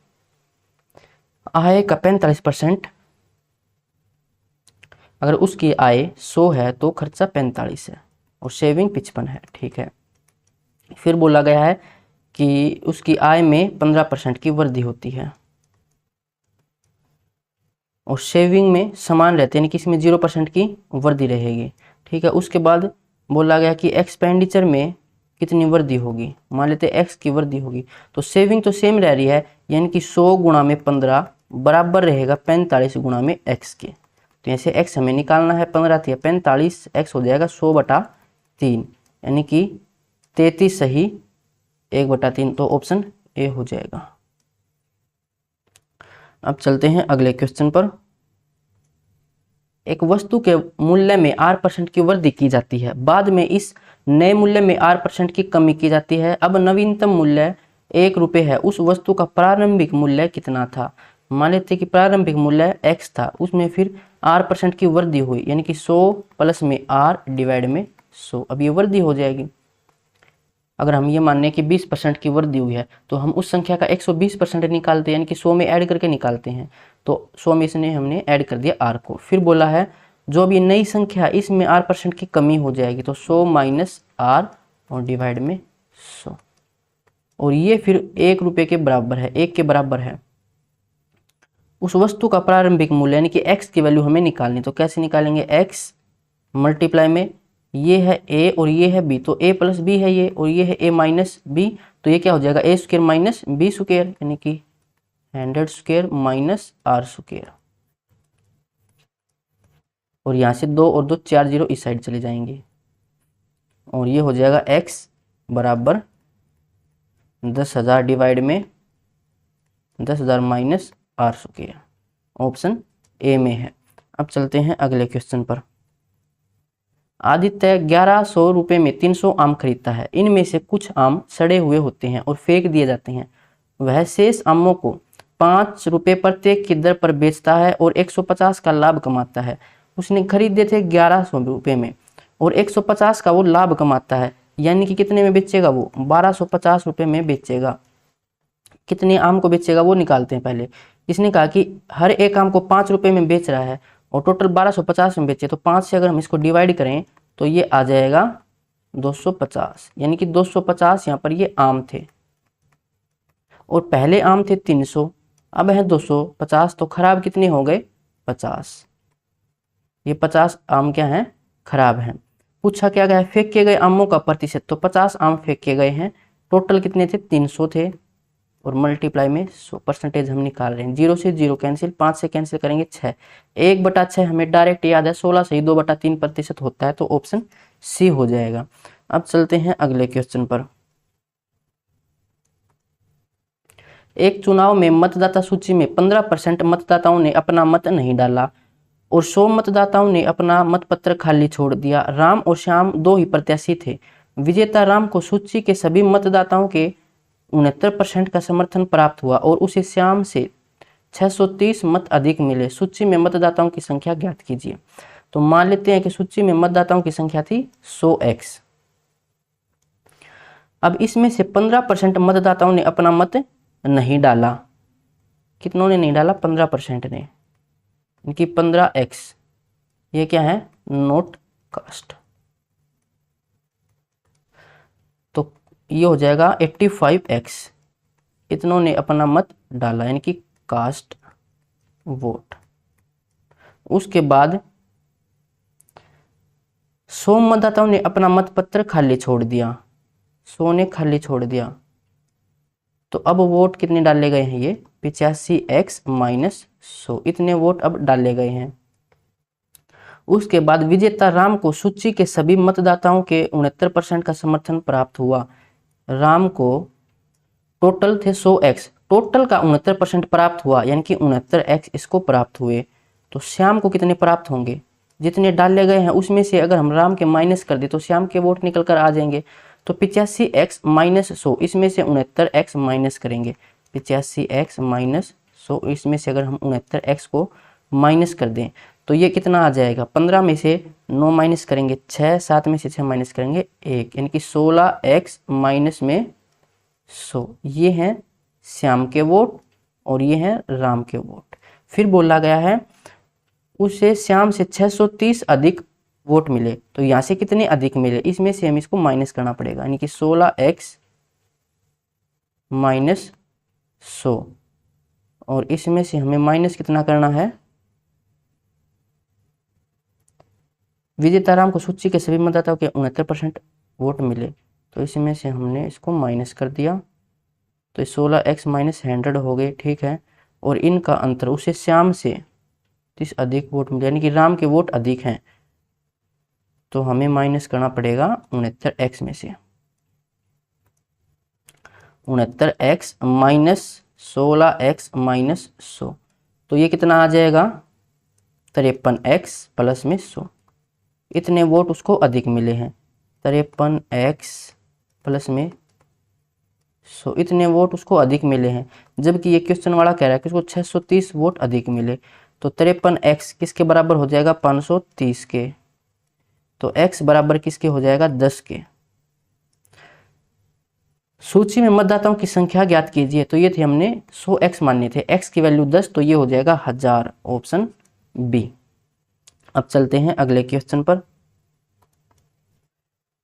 आय का 45%, अगर उसकी आय 100 है तो खर्चा 45 है और सेविंग 55 है, ठीक है। फिर बोला गया है कि उसकी आय में 15% की वृद्धि होती है और सेविंग में समान रहते हैं, यानी कि इसमें 0% की वृद्धि रहेगी, ठीक है। उसके बाद बोला गया कि एक्सपेंडिचर में कितनी वृद्धि होगी, मान लेते हैं x की वृद्धि होगी, तो सेविंग तो सेम रह रही है, यानी कि 100 गुणा में 15 बराबर रहेगा 45 गुणा में x के। तो ऐसे x हमें निकालना है, 15 थी 45, x हो जाएगा 100/3, यानी कि 33 सही, 1/3, तो ऑप्शन ए हो जाएगा। अब चलते हैं अगले क्वेश्चन पर। एक वस्तु के मूल्य में 8% की वृद्धि की जाती है, बाद में इस नए मूल्य में 8% की कमी की जाती है। अब नवीनतम मूल्य 1 रुपये है, उस वस्तु का प्रारंभिक मूल्य कितना था। मान लेते कि प्रारंभिक मूल्य x था, उसमें फिर 8% की वृद्धि हुई, यानी कि 100 प्लस में r डिवाइड में 100, अब ये वृद्धि हो जाएगी। अगर हम ये मानने कि 20% की वृद्धि हुई है तो हम उस संख्या का 120% निकालते हैं, यानी कि 100 में ऐड करके निकालते हैं, तो 100 में इसने हमने ऐड कर दिया r को। फिर बोला है जो अब ये नई संख्या इसमें 8% की कमी हो जाएगी, तो 100 माइनस r और डिवाइड में 100, और ये फिर 1 रुपये के बराबर है, 1 के बराबर है। उस वस्तु का प्रारंभिक मूल्य यानी कि x की वैल्यू हमें निकालनी, तो कैसे निकालेंगे, x मल्टीप्लाई में ये है a और ये है b, तो a प्लस b है ये, और ये है a माइनस b, तो ये क्या हो जाएगा a square minus b square, यानी कि 100 स्क्वायर माइनस r स्क्वायर, और यहाँ से 2 और 2 4 0 इस साइड चले जाएंगे, और ये हो जाएगा x बराबर 10,000 डिवाइड में 10,000 minus r square, option A में है। अब चलते हैं अगले क्वेश्चन पर। आदित्य 1100 रुपये में 300 आम खरीदता है, इनमें से कुछ आम सड़े हुए होते हैं और फेंक दिए जाते हैं। वह शेष आमों को 5 रुपये प्रत्येक की दर पर बेचता है और 150 का लाभ कमाता है। उसने खरीदे थे 1100 रुपये में और 150 का वो लाभ कमाता है, यानी कि कितने में बेचेगा, वो 1250 रुपये में बेचेगा। कितने आम को बेचेगा वो निकालते हैं पहले। इसने कहा कि हर एक आम को 5 रुपये में बेच रहा है और टोटल 1250 में बेचे, तो 5 से अगर हम इसको डिवाइड करें तो ये आ जाएगा 250, यानी कि 250 यहाँ पर ये आम थे और पहले आम थे 300, अब है 250, तो खराब कितने हो गए, 50। ये 50 आम क्या हैं, खराब हैं। पूछा क्या गया, फेंके गए आमों का प्रतिशत, तो 50 आम फेंके गए हैं, टोटल कितने थे, 300 थे, और मल्टीप्लाई में 100% हम निकाल रहे हैं। 0 से 0 कैंसिल, 5 से कैंसिल करेंगे 6, 1/6 हमें डायरेक्ट याद है, 16 से ही 2/3% होता है, तो ऑप्शन सी हो जाएगा। अब चलते हैं अगले क्वेश्चन पर। एक चुनाव में मतदाता सूची में 15% मतदाताओं ने अपना मत नहीं डाला और 100 मतदाताओं ने अपना मतपत्र खाली छोड़ दिया। राम और श्याम 2 ही प्रत्याशी थे। विजेता राम को सूची के सभी मतदाताओं के 69% का समर्थन प्राप्त हुआ और उसे श्याम से 630 मत अधिक मिले। सूची में मतदाताओं की संख्या ज्ञात कीजिए। तो मान लेते हैं कि सूची में मतदाताओं की संख्या थी 100x। अब इसमें से 15% मतदाताओं ने अपना मत नहीं डाला। कितनों ने नहीं डाला? 15% ने, इनकी 15x। ये क्या है? Note cost. तो ये हो जाएगा 85x। इतनों ने अपना मत डाला, यानी कि कास्ट वोट। उसके बाद 100 मतदाताओं ने अपना मत पत्र खाली छोड़ दिया। 100 ने खाली छोड़ दिया। तो अब वोट कितने डाले गए हैं? ये 85x माइनस 100, इतने वोट अब डाले गए हैं। उसके बाद विजेता राम को सूची के सभी मतदाताओं के 69% का समर्थन प्राप्त हुआ। राम को टोटल थे 100x, टोटल का 69% प्राप्त हुआ, यानी कि 69x इसको प्राप्त हुए। तो श्याम को कितने प्राप्त होंगे? जितने डाले गए हैं उसमें से अगर हम राम के माइनस कर दें तो श्याम के वोट निकल कर आ जाएंगे। तो 85x माइनस 100, इसमें से 69x माइनस करेंगे। 85x माइनस 100, इसमें से अगर हम 69x को माइनस कर दें तो ये कितना आ जाएगा? 15 में से 9 माइनस करेंगे 6, 7 में से 6 माइनस करेंगे 1, यानी कि 16x माइनस में 100। ये हैं श्याम के वोट और ये हैं राम के वोट। फिर बोला गया है उसे श्याम से 630 अधिक वोट मिले। तो यहाँ से कितने अधिक मिले? इसमें से हम इसको माइनस करना पड़ेगा, यानी कि 16x माइनस 100, और इसमें से हमें माइनस कितना करना है? विजेता राम को सूची के सभी मतदाताओं के 69% वोट मिले, तो इसमें से हमने इसको माइनस कर दिया। तो 16x माइनस 100 हो गए, ठीक है। और इनका अंतर, उसे श्याम से 30 अधिक वोट मिले, यानी कि राम के वोट अधिक हैं, तो हमें माइनस करना पड़ेगा 69x में से। 69x माइनस 16x माइनस 100, तो ये कितना आ जाएगा? 53x प्लस में 100। इतने वोट उसको अधिक मिले हैं। 53x प्लस में 100, इतने वोट उसको अधिक मिले हैं। जबकि ये क्वेश्चन वाला कह रहा है कि उसको 630 वोट अधिक मिले। तो 53x किसके बराबर हो जाएगा? 530 के। तो x बराबर किसके हो जाएगा? 10 के। सूची में मतदाताओं की संख्या ज्ञात कीजिए। तो ये थे, हमने 100x मानने थे, x की वैल्यू 10, तो ये हो जाएगा 1000, ऑप्शन बी। अब चलते हैं अगले क्वेश्चन पर।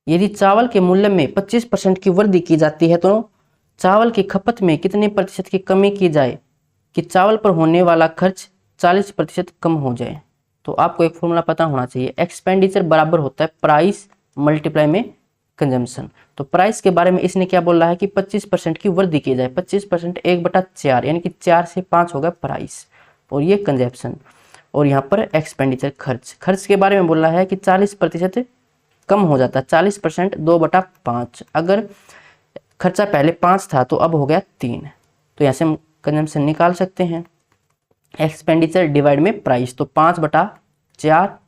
यदि चावल के मूल्य में 25% की वृद्धि की जाती है तो चावल की खपत में कितने प्रतिशत की कमी की जाए कि चावल पर होने वाला खर्च 40% कम हो जाए? तो आपको एक फॉर्मूला पता होना चाहिए। एक्सपेंडिचर बराबर होता है प्राइस मल्टीप्लाई में कंजम्पशन। तो प्राइस के बारे में इसने क्या बोला है कि 25% की वृद्धि की जाए। 25% 1/4, यानी कि 4 से 5 होगा प्राइस, और ये कंजम्पशन। और यहाँ पर एक्सपेंडिचर खर्च के बारे में बोला है कि 40% कम हो जाता है। 40% 2/5। अगर खर्चा पहले 5 था तो अब हो गया 3, तो यहाँ से हम कंजम्पशन निकाल सकते हैं। एक्सपेंडिचर डिवाइड में प्राइस, तो 5/4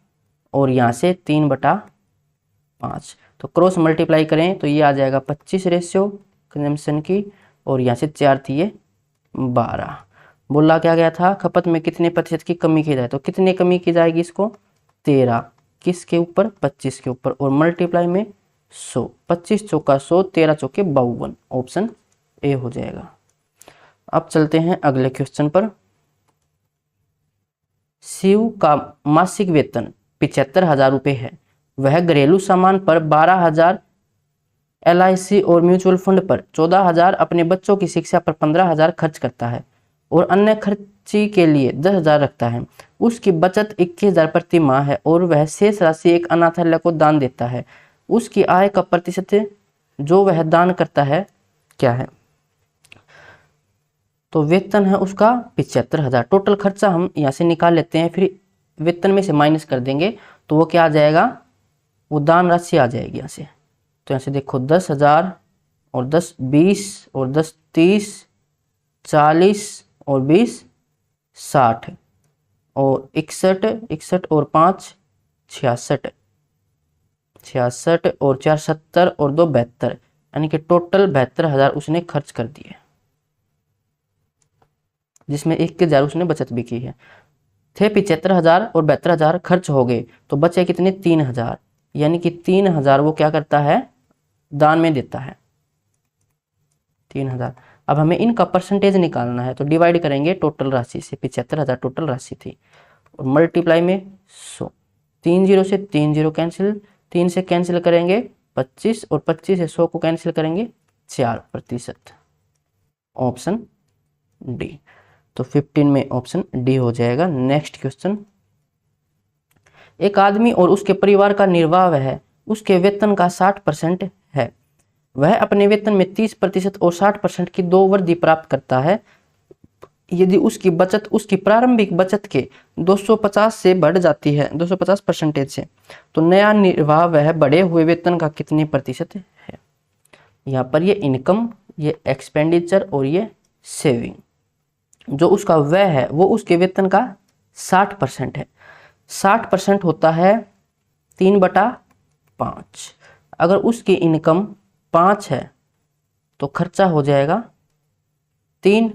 और यहाँ से 3/5, तो क्रॉस मल्टीप्लाई करें तो ये आ जाएगा 25 रेशियो कंजम्पशन की, और यहाँ से 4 थी ये 12। बोला क्या गया था? खपत में कितने प्रतिशत की कमी की जाए, तो कितने कमी की जाएगी इसको? 13, किसके ऊपर? 25 के ऊपर, और मल्टीप्लाई में 100। 25 चौका 100, 13 चौके 52, ऑप्शन ए हो जाएगा। अब चलते हैं अगले क्वेश्चन पर। शिव का मासिक वेतन 75,000 रुपये है। वह घरेलू सामान पर 12,000, LIC और म्यूचुअल फंड पर 14,000, अपने बच्चों की शिक्षा पर 15,000 खर्च करता है और अन्य खर्ची के लिए 10,000 रखता है। उसकी बचत 21,000 प्रति माह है और वह शेष राशि एक अनाथालय को दान देता है। उसकी आय का प्रतिशत जो वह दान करता है क्या है? तो वेतन है उसका 75,000। टोटल खर्चा हम यहाँ से निकाल लेते हैं, फिर वेतन में से माइनस कर देंगे तो वो क्या आ जाएगा? वो दान राशि आ जाएगी यहाँ से। तो यहाँ से देखो 10,000 और 10 20 और 10 30 40 और 20 60 और 61 और 5 66 और 4 70 और 2 72, यानी कि टोटल 72,000 उसने खर्च कर दिए, जिसमें 21,000 उसने बचत भी की है। थे 75,000 और 72,000 खर्च हो गए तो बचे कितने 3,000, यानी कि 3,000 वो क्या करता है दान में देता है 3,000। अब हमें इनका परसेंटेज निकालना है तो डिवाइड करेंगे टोटल राशि से, 75,000 टोटल राशि थी, और मल्टीप्लाई में 100, 3 जीरो से 3 जीरो कैंसिल, 3 से कैंसिल करेंगे 25 और 25 से 100 को कैंसिल करेंगे 4%। Option D. तो 15 में ऑप्शन डी हो जाएगा। नेक्स्ट क्वेश्चन, एक आदमी और उसके परिवार का निर्वाह है, उसके वेतन का 60% है, वह अपने वेतन में 30% और 60% की दो वृद्धि प्राप्त करता है। यदि उसकी बचत उसकी प्रारंभिक बचत के 250 से बढ़ जाती है, 250% से, तो नया निर्वाह वह बढ़े हुए वेतन का कितने प्रतिशत है। यहाँ पर ये इनकम, ये एक्सपेंडिचर और ये सेविंग, जो उसका व्यय है वो उसके वेतन का 60% है। 60% होता है 3/5। अगर उसकी इनकम 5 है तो खर्चा हो जाएगा 3,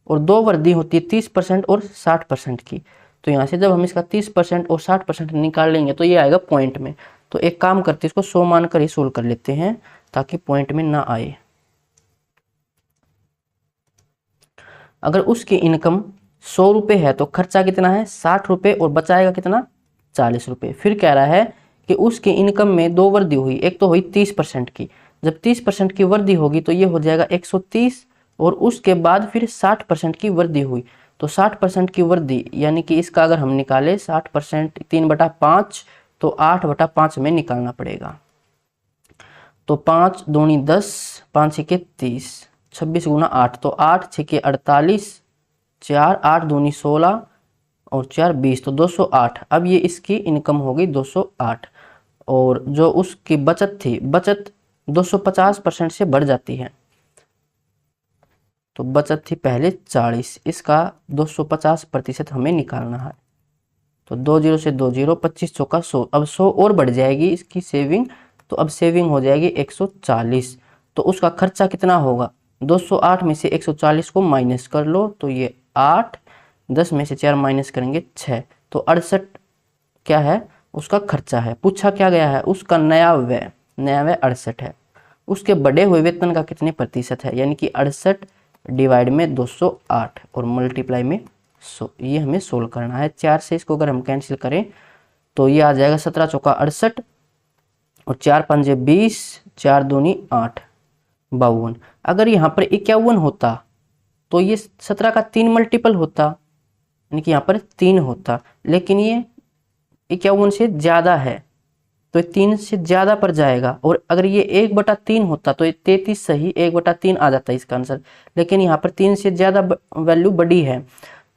और दो वृद्धि होती है 30% और 60% की। तो यहाँ से जब हम इसका 30% और 60% निकाल लेंगे तो ये आएगा पॉइंट में। तो एक काम करते इसको 100 मानकर ही सोल्व कर लेते हैं ताकि पॉइंट में ना आए। अगर उसकी इनकम 100 रुपये है तो खर्चा कितना है 60 रुपये और बचाएगा कितना 40 रुपये। फिर कह रहा है कि उसकी इनकम में दो वृद्धि हुई, एक तो हुई 30% की, जब 30% की वृद्धि होगी तो ये हो जाएगा 130, और उसके बाद फिर 60% की वृद्धि हुई, तो 60% की वृद्धि यानी कि इसका अगर हम निकालें 60% 3/5 तो 8/5 में निकालना पड़ेगा। तो 5 दूनी 10, 5 छके 30, 26 गुना 8, तो 8 छके 48, 4 8 दूनी 16 और 4 20, तो 208। अब ये इसकी इनकम हो गई 208, और जो उसकी बचत थी, बचत 250% से बढ़ जाती है, तो बचत थी पहले 40, इसका 250% हमें निकालना है। तो 2 जीरो से 2 जीरो, 25 चौका 100, अब 100 और बढ़ जाएगी इसकी सेविंग, तो अब सेविंग हो जाएगी 140। तो उसका खर्चा कितना होगा, 208 में से 140 को माइनस कर लो तो ये 8, 10 में से 4 माइनस करेंगे 6, तो 68 क्या है उसका खर्चा है। पूछा क्या गया है उसका नया व्यय 68 है। उसके बढ़े हुए वेतन का कितने प्रतिशत है, यानी कि 68 डिवाइड में 208 और मल्टीप्लाई में 100। ये हमें सोल्व करना है। 4 से इसको अगर हम कैंसिल करें तो ये आ जाएगा 17 चौका 68 और 4 पंजे 20, 4 दूनी 8, 52। अगर यहाँ पर 51 होता तो ये 17 का 3 मल्टीपल होता, यानी कि यहाँ पर 3 होता, लेकिन ये 51 से ज़्यादा है तो 3 से ज़्यादा पर जाएगा। और अगर ये 1/3 होता तो ये 33 सही 1/3 आ जाता है इसका आंसर, लेकिन यहाँ पर 3 से ज़्यादा वैल्यू बड़ी है,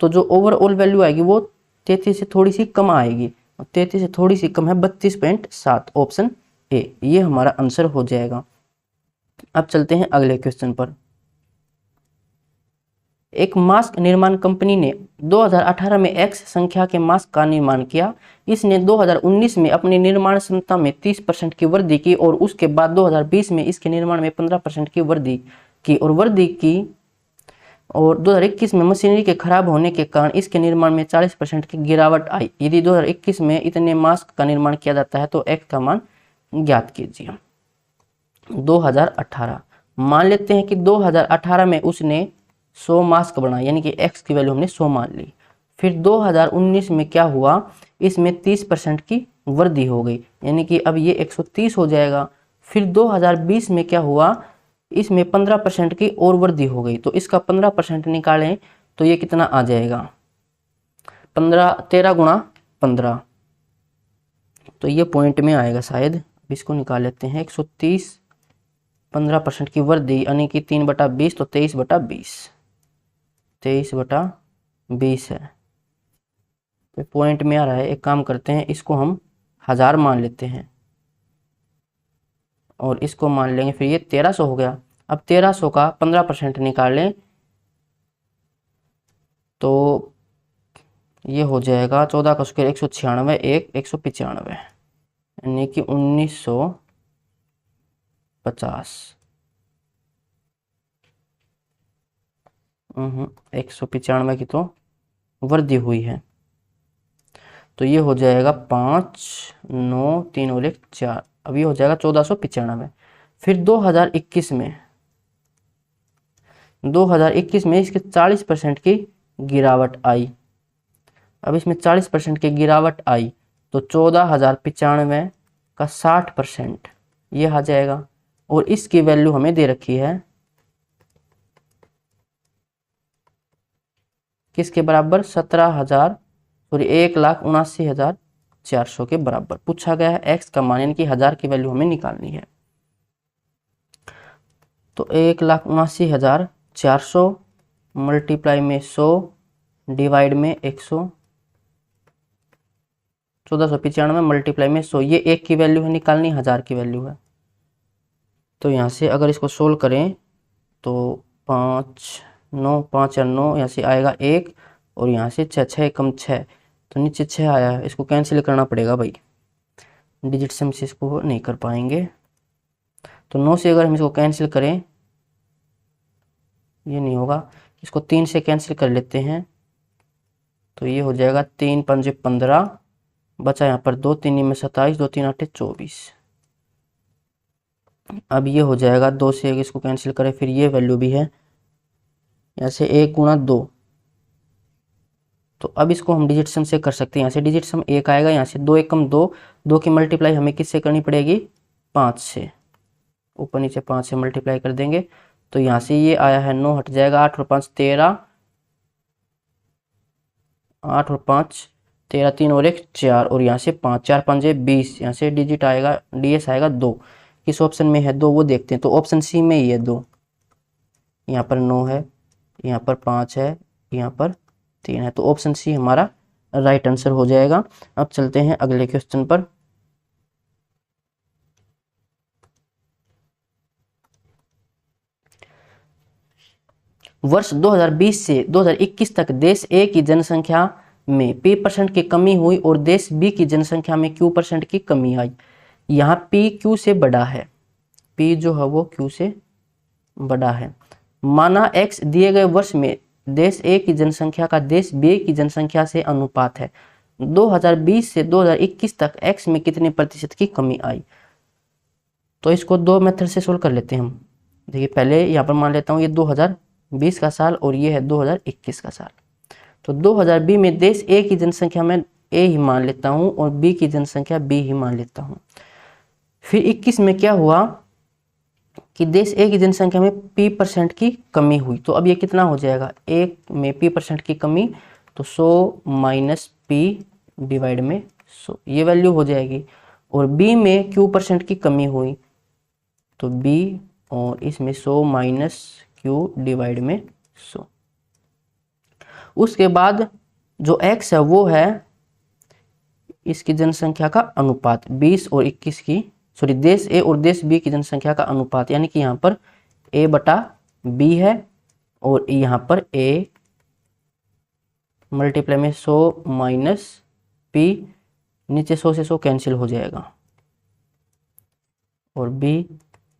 तो जो ओवरऑल वैल्यू आएगी वो 33 से थोड़ी सी कम आएगी, 33 से थोड़ी सी कम है 32.7। ऑप्शन ए ये हमारा आंसर हो जाएगा। अब चलते हैं अगले क्वेश्चन पर। एक मास्क निर्माण कंपनी ने 2018 में X संख्या के मास्क का निर्माण किया। इसने 2019 में अपनी निर्माण क्षमता में 30% की वृद्धि की और उसके बाद 2020 में इसके निर्माण में 15% की वृद्धि की और 2021 में मशीनरी के खराब होने के कारण इसके निर्माण में 40% की गिरावट आई। यदि 2021 में इतने मास्क का निर्माण किया जाता है तो X का मान ज्ञात कीजिए। 2018 मान लेते हैं कि 2018 में उसने 100 मास्क बनाए, यानी कि X की वैल्यू हमने 100 मान ली। फिर 2019 में क्या हुआ, इसमें 30% की वृद्धि हो गई, यानी कि अब ये 130 हो जाएगा। फिर 2020 में क्या हुआ, इसमें 15% की और वृद्धि हो गई, तो इसका 15% निकालें तो ये कितना आ जाएगा 13 गुणा 15, तो ये पॉइंट में आएगा शायद। इसको निकाल लेते हैं 130, 15% की वृद्धि यानी कि 3/20, तो 23/20, 23/20 है, तो पॉइंट में आ रहा है। एक काम करते हैं इसको हम 1000 मान लेते हैं और इसको मान लेंगे, फिर ये 1300 हो गया। अब 1300 का 15% निकाल लें तो ये हो जाएगा 14 का स्क्वायर 196, 195, यानी कि 1950। 195 की तो वृद्धि हुई है। तो ये हो जाएगा 5, 9, 3 और 1 4। अब ये हो जाएगा 1495। फिर 2021 में इसके 40% की गिरावट आई। अब इसमें 40% की गिरावट आई तो 14,095 का 60% ये आ जाएगा। और इसकी वैल्यू हमें दे रखी है किसके बराबर, 1,79,400 के बराबर पूछा गया है। एक्स का मान यानी कि 1000 की वैल्यू हमें निकालनी है। तो 1,79,400 मल्टीप्लाई में 100 डिवाइड में 100, 1495 मल्टीप्लाई में 100, ये एक की वैल्यू है निकालनी, 1000 की वैल्यू है। तो यहाँ से अगर इसको सोल्व करें तो 5, 9, 5 और 9 यहाँ से आएगा 1 और यहाँ से 6, 6 कम 6 तो नीचे 6 आया है। इसको कैंसिल करना पड़ेगा भाई, डिजिट सम से इसको नहीं कर पाएंगे। तो 9 से अगर हम इसको कैंसिल करें ये नहीं होगा, इसको 3 से कैंसिल कर लेते हैं तो ये हो जाएगा 3 पंजे 15, बचा यहाँ पर 2, 3 में 27, 2 3 8 24। अब ये हो जाएगा 2 से इसको कैंसिल करें फिर ये वैल्यू भी है यहाँ से 1 गुणा 2। तो अब इसको हम डिजिट सम से कर सकते हैं। यहाँ से डिजिट सम 1 आएगा, यहाँ से 2 1 कम 2, 2 की मल्टीप्लाई हमें किससे करनी पड़ेगी, 5 से। ऊपर नीचे 5 से मल्टीप्लाई कर देंगे तो यहाँ से ये आया है 9 हट जाएगा, 8 और 5 13, 8 और 5 13, 3 और 1 4 और यहाँ से 5, 4 5 20। यहाँ से डिजिट आएगा डीएस आएगा 2। किस ऑप्शन में है 2 वो देखते हैं। तो ऑप्शन सी में ही है 2। यहाँ पर 9 है, यहाँ पर 5 है, यहाँ पर 3 है। तो ऑप्शन सी हमारा राइट आंसर हो जाएगा। अब चलते हैं अगले क्वेश्चन पर। वर्ष 2020 से 2021 तक देश ए की जनसंख्या में p% की कमी हुई और देश बी की जनसंख्या में q% की कमी आई। यहाँ p q से बड़ा है, p जो है वो q से बड़ा है। माना x दिए गए वर्ष में देश ए की जनसंख्या का देश बी की जनसंख्या से अनुपात है। 2020 से 2021 तक x में कितने प्रतिशत की कमी आई। तो इसको दो मेथड से सोल्व कर लेते हैं हम। देखिए पहले यहाँ पर मान लेता हूँ ये 2020 का साल और ये है 2021 का साल। तो 2020 में देश ए की जनसंख्या में ए ही मान लेता हूँ और बी की जनसंख्या बी ही मान लेता हूँ। फिर 21 में क्या हुआ कि देश ए की जनसंख्या में p% की कमी हुई। तो अब ये कितना हो जाएगा, ए में p% की कमी तो 100 माइनस p डिवाइड में 100 ये वैल्यू हो जाएगी। और b में q% की कमी हुई तो b और इसमें 100 माइनस q डिवाइड में 100। उसके बाद जो x है वो है इसकी जनसंख्या का अनुपात 20 और 21 की, सॉरी देश ए और देश बी की जनसंख्या का अनुपात, यानी कि यहाँ पर a बटा b है और यहाँ पर a मल्टीप्लाई में 100 माइनस p, नीचे 100 से 100 कैंसिल हो जाएगा और b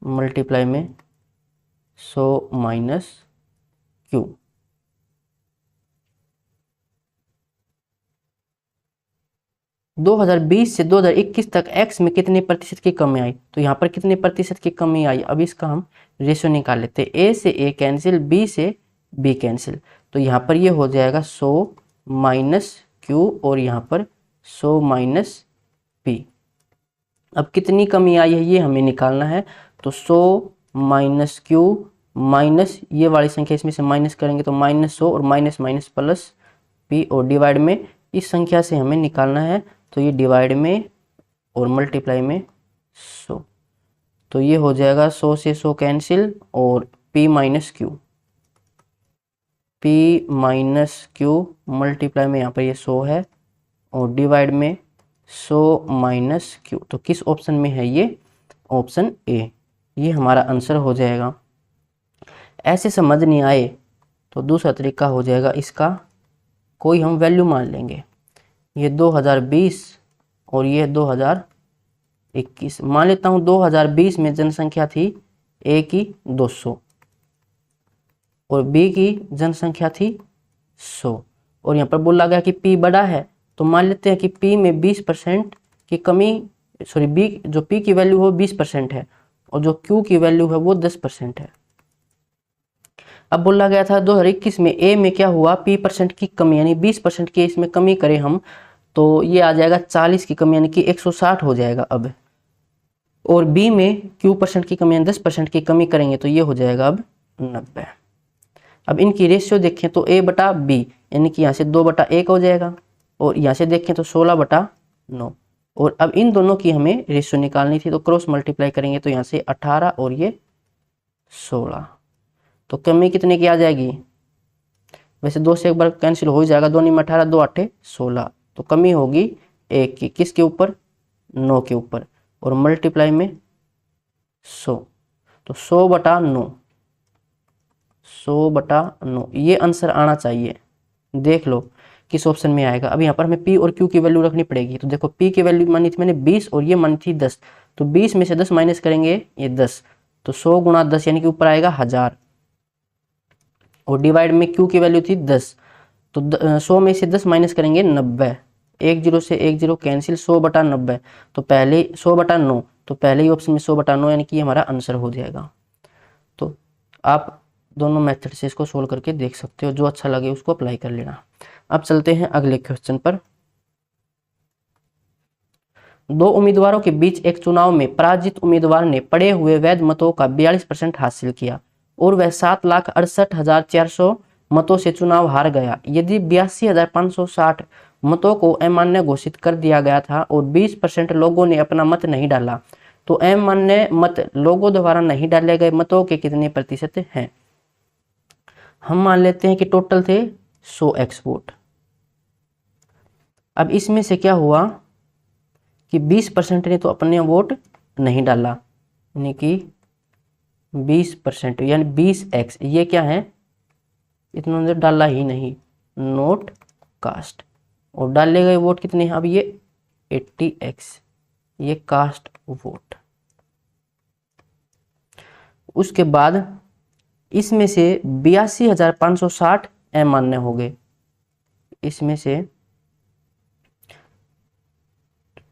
मल्टीप्लाई में 100 माइनस q। दो 2020 से 2021 तक x में कितने प्रतिशत की कमी आई। तो यहाँ पर कितने प्रतिशत की कमी आई, अब इसका हम रेशियो निकाल लेते हैं। a से a कैंसिल, b से b कैंसिल, तो यहाँ पर ये हो जाएगा 100 माइनस q और यहाँ पर 100 माइनस p। अब कितनी कमी आई है ये हमें निकालना है। तो 100 माइनस q माइनस ये वाली संख्या इसमें से माइनस करेंगे तो माइनस 100 और माइनस माइनस प्लस p और डिवाइड में इस संख्या से हमें निकालना है। तो ये डिवाइड में और मल्टीप्लाई में 100, तो ये हो जाएगा 100 से 100 कैंसिल और p minus Q, p minus Q multiply में यहाँ पर ये 100 है और डिवाइड में 100 माइनस क्यू। तो किस ऑप्शन में है ये, ऑप्शन ए, ये हमारा आंसर हो जाएगा। ऐसे समझ नहीं आए तो दूसरा तरीका हो जाएगा इसका, कोई हम वैल्यू मान लेंगे। ये 2020 और ये 2021 मान लेता हूँ। 2020 में जनसंख्या थी ए की 200 और बी की जनसंख्या थी 100 और यहाँ पर बोला गया कि p बड़ा है तो मान लेते हैं कि P में 20% की कमी, सॉरी B जो P की वैल्यू हो 20% है और जो Q की वैल्यू है वो 10% है। अब बोला गया था 2021 में A में क्या हुआ, P% की कमी यानी 20% की इसमें कमी करें हम तो ये आ जाएगा 40 की कमी यानी कि 160 हो जाएगा अब। और B में Q% की कमी यानी 10% की कमी करेंगे तो ये हो जाएगा अब 90। अब इनकी रेशियो देखें तो A बटा B यानी कि यहाँ से 2/1 हो जाएगा और यहाँ से देखें तो 16/9। और अब इन दोनों की हमें रेशियो निकालनी थी तो क्रॉस मल्टीप्लाई करेंगे तो यहाँ से 18 और ये 16, तो कमी कितने की आ जाएगी, वैसे 2 से एक बार कैंसिल हो ही जाएगा, 2 में 18, 2 8 16, तो कमी होगी 1 की, किसके ऊपर, 9 के ऊपर, और मल्टीप्लाई में 100, तो 100/9, 100/9 ये आंसर आना चाहिए। देख लो किस ऑप्शन में आएगा। अब यहाँ पर हमें P और Q की वैल्यू रखनी पड़ेगी। तो देखो P की वैल्यू मानी थी मैंने 20 और ये मानी थी 10, तो 20 में से 10 माइनस करेंगे ये 10, तो 100 गुणा 10 यानी कि ऊपर आएगा 1000 और डिवाइड में Q की वैल्यू थी 10, तो 100 में से 10 माइनस करेंगे 90, 1 0 से 1 0 कैंसिल, 100/90, तो पहले 100/9, तो पहले ही ऑप्शन में 100/9 यानी कि हमारा आंसर हो जाएगा। तो आप दोनों मेथड से इसको सोल्व करके देख सकते हो, जो अच्छा लगे उसको अप्लाई कर लेना। अब चलते हैं अगले क्वेश्चन पर। दो उम्मीदवारों के बीच एक चुनाव में पराजित उम्मीदवार ने पड़े हुए वैध मतों का 42% हासिल किया और वह 7,68,400 मतों से चुनाव हार गया। यदि 82,560 मतों को अमान्य घोषित कर दिया गया था और 20% लोगों ने अपना मत नहीं डाला, तो अमान्य मत लोगों द्वारा नहीं डाले गए मतों के कितने प्रतिशत हैं। हम मान लेते हैं कि टोटल थे 100x वोट। अब इसमें से क्या हुआ कि 20% ने तो अपने वोट नहीं डाला, यानी कि 20% यानी 20x, ये क्या है, इतना डाला ही नहीं, नोट कास्ट, और डाले गए वोट कितने हैं, अब ये 80x, ये कास्ट वोट। उसके बाद इसमें से 82,560 अमान्य हो गए, इसमें से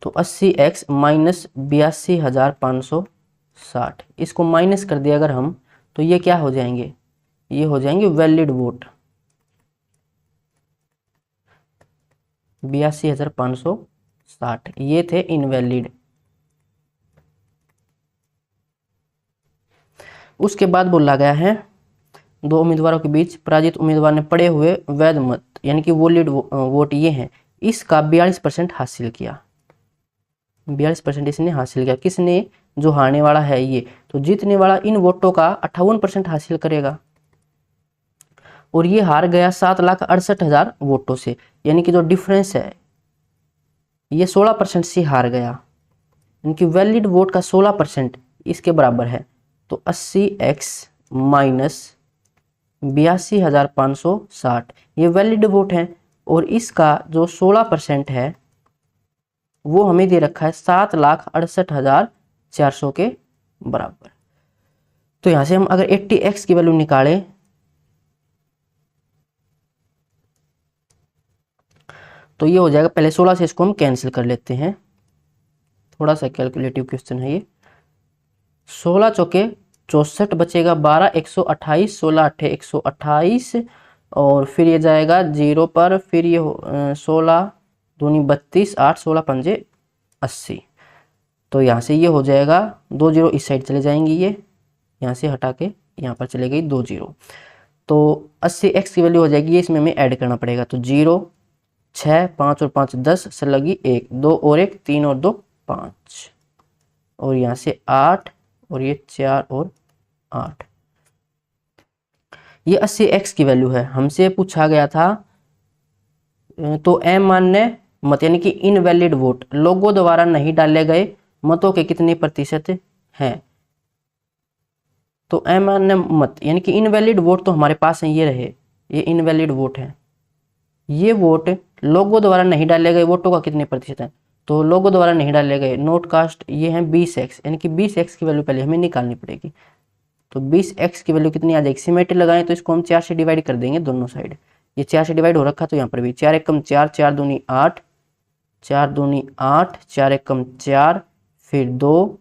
तो 80x माइनस 82,560, इसको माइनस कर दिया अगर हम तो ये क्या हो जाएंगे, ये हो जाएंगे वैलिड वोट 82,560, ये थे इनवैलिड। उसके बाद बोला गया है दो उम्मीदवारों के बीच पराजित उम्मीदवार ने पड़े हुए वैध मत यानी कि वैलिड वोट ये हैं, इसका 42% हासिल किया, 42% इसने हासिल किया। किसने, जो हारने वाला है ये, तो जीतने वाला इन वोटों का 58% हासिल करेगा और ये हार गया 7,68,000 वोटों से, यानी कि जो डिफरेंस है ये 16% से हार गया, यानी कि वैलिड वोट का 16% इसके बराबर है। तो 80x माइनस 82,560 ये वैलिड वोट है और इसका जो 16% है वो हमें दे रखा है 7,68,400 के बराबर। तो यहां से हम अगर 80x की वैल्यू निकालें तो ये हो जाएगा, पहले 16 से इसको हम कैंसिल कर लेते हैं, थोड़ा सा कैलकुलेटिव क्वेश्चन है ये। 16 चौके 64 बचेगा 12, 128, 16 8 128 और फिर ये जाएगा 0 पर, फिर ये 16 दूनी 32, 8 16 पंजे 80, तो यहाँ से ये हो जाएगा 2 0 इस साइड चले जाएंगी, ये यहाँ से हटा के यहाँ पर चले गई 2 0, तो 80x की वैल्यू हो जाएगी, ये इसमें हमें ऐड करना पड़ेगा, तो 0 6 5 और 5 10 से लगी 1 2 और 1 3 और 2 5 और यहाँ से 8 और ये 4 और 8, ये 80x की वैल्यू है। हमसे पूछा गया था तो अमान्य मत यानी कि इनवैलिड वोट लोगों द्वारा नहीं डाले गए मतों के कितने प्रतिशत हैं। तो अमान्य मत यानी कि इनवैलिड वोट तो हमारे पास है, ये रहे, ये इनवैलिड वोट है, ये वोट लोगों द्वारा नहीं डाले गए वोटों का कितने प्रतिशत है, तो लोगों द्वारा नहीं डाले गए नोट कास्ट ये हैं 20x, यानी कि 20x की वैल्यू पहले हमें निकालनी पड़ेगी। तो 20x की वैल्यू कितनी आ जाएगी, सिमेट्री लगाएं तो इसको हम 4 से डिवाइड कर देंगे दोनों साइड, ये 4 से डिवाइड हो रखा तो यहाँ पर भी 4 1 कम 4 4 दूनी 8 4 दूनी 8, 4 एकम 4, फिर 2,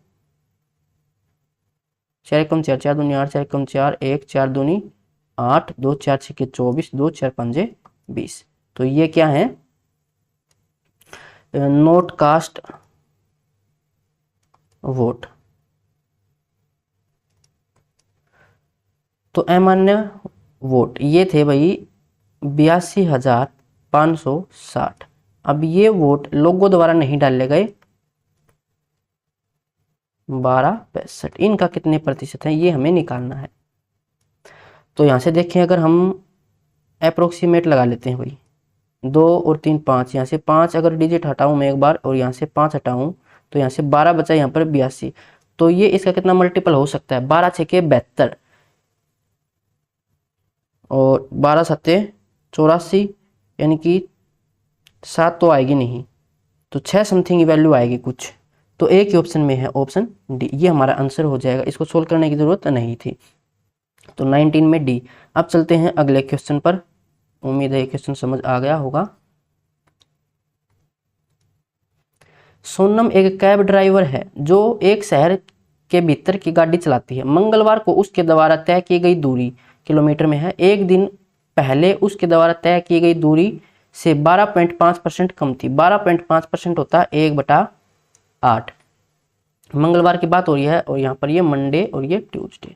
4 एकम 4, 4 दूनी 8, 4 एकम 4, 1, 4 दूनी 8, 2 4 6 24, 2 4 5 20। तो ये क्या है, नोट कास्ट वोट। तो अमान्य वोट ये थे भाई 82,560। अब ये वोट लोगों द्वारा नहीं डाले गए 12.65, इनका कितने प्रतिशत है ये हमें निकालना है। तो यहाँ से देखें, अगर हम अप्रोक्सीमेट लगा लेते हैं भाई, 2 और 3 5, यहाँ से 5 अगर डिजिट हटाऊं मैं एक बार और यहाँ से 5 हटाऊं तो यहाँ से 12 बचा, यहाँ पर 82। तो ये इसका कितना मल्टीपल हो सकता है, 12 6 के 72 और 12 7 84, यानी कि 7 तो आएगी नहीं, तो 6 समथिंग वैल्यू आएगी कुछ। तो एक ही ऑप्शन में है, ऑप्शन डी, ये हमारा आंसर हो जाएगा। इसको सोल्व करने की जरूरत नहीं थी। तो 19 में डी। अब चलते हैं अगले क्वेश्चन पर। उम्मीद है ये क्वेश्चन समझ आ गया होगा। सोनम एक कैब ड्राइवर है जो एक शहर के भीतर की गाड़ी चलाती है। मंगलवार को उसके द्वारा तय की गई दूरी किलोमीटर में है। एक दिन पहले उसके द्वारा तय की गई दूरी से 12.5% कम थी। 12.5% होता है 1/8। मंगलवार की बात हो रही है और यहाँ पर ये मंडे और ये ट्यूसडे।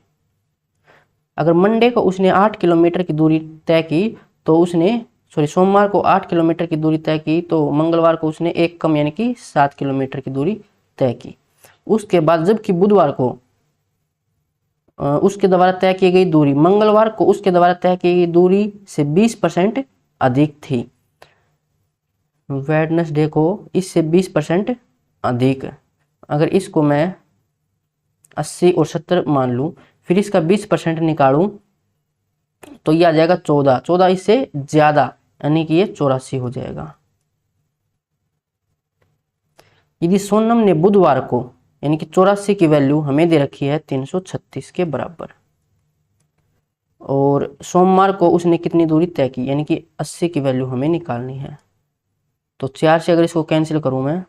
अगर मंडे को उसने 8 किलोमीटर की दूरी तय की तो उसने सोमवार को 8 किलोमीटर की दूरी तय की, तो मंगलवार को उसने एक कम यानी कि 7 किलोमीटर की दूरी तय की। उसके बाद जबकि बुधवार को उसके द्वारा तय की गई दूरी मंगलवार को उसके द्वारा तय की गई दूरी से 20% अधिक थी। वेडनेसडे को इससे 20% अधिक। अगर इसको मैं 80 और 70 मान लूं, फिर इसका 20% निकालूं तो ये आ जाएगा 14। 14 इससे ज्यादा, यानी कि ये 84 हो जाएगा। यदि सोनम ने बुधवार को यानी कि 84 की वैल्यू हमें दे रखी है 336 के बराबर, और सोमवार को उसने कितनी दूरी तय की यानी कि 80 की वैल्यू हमें निकालनी है। तो 4 से अगर इसको कैंसिल करूं मैं,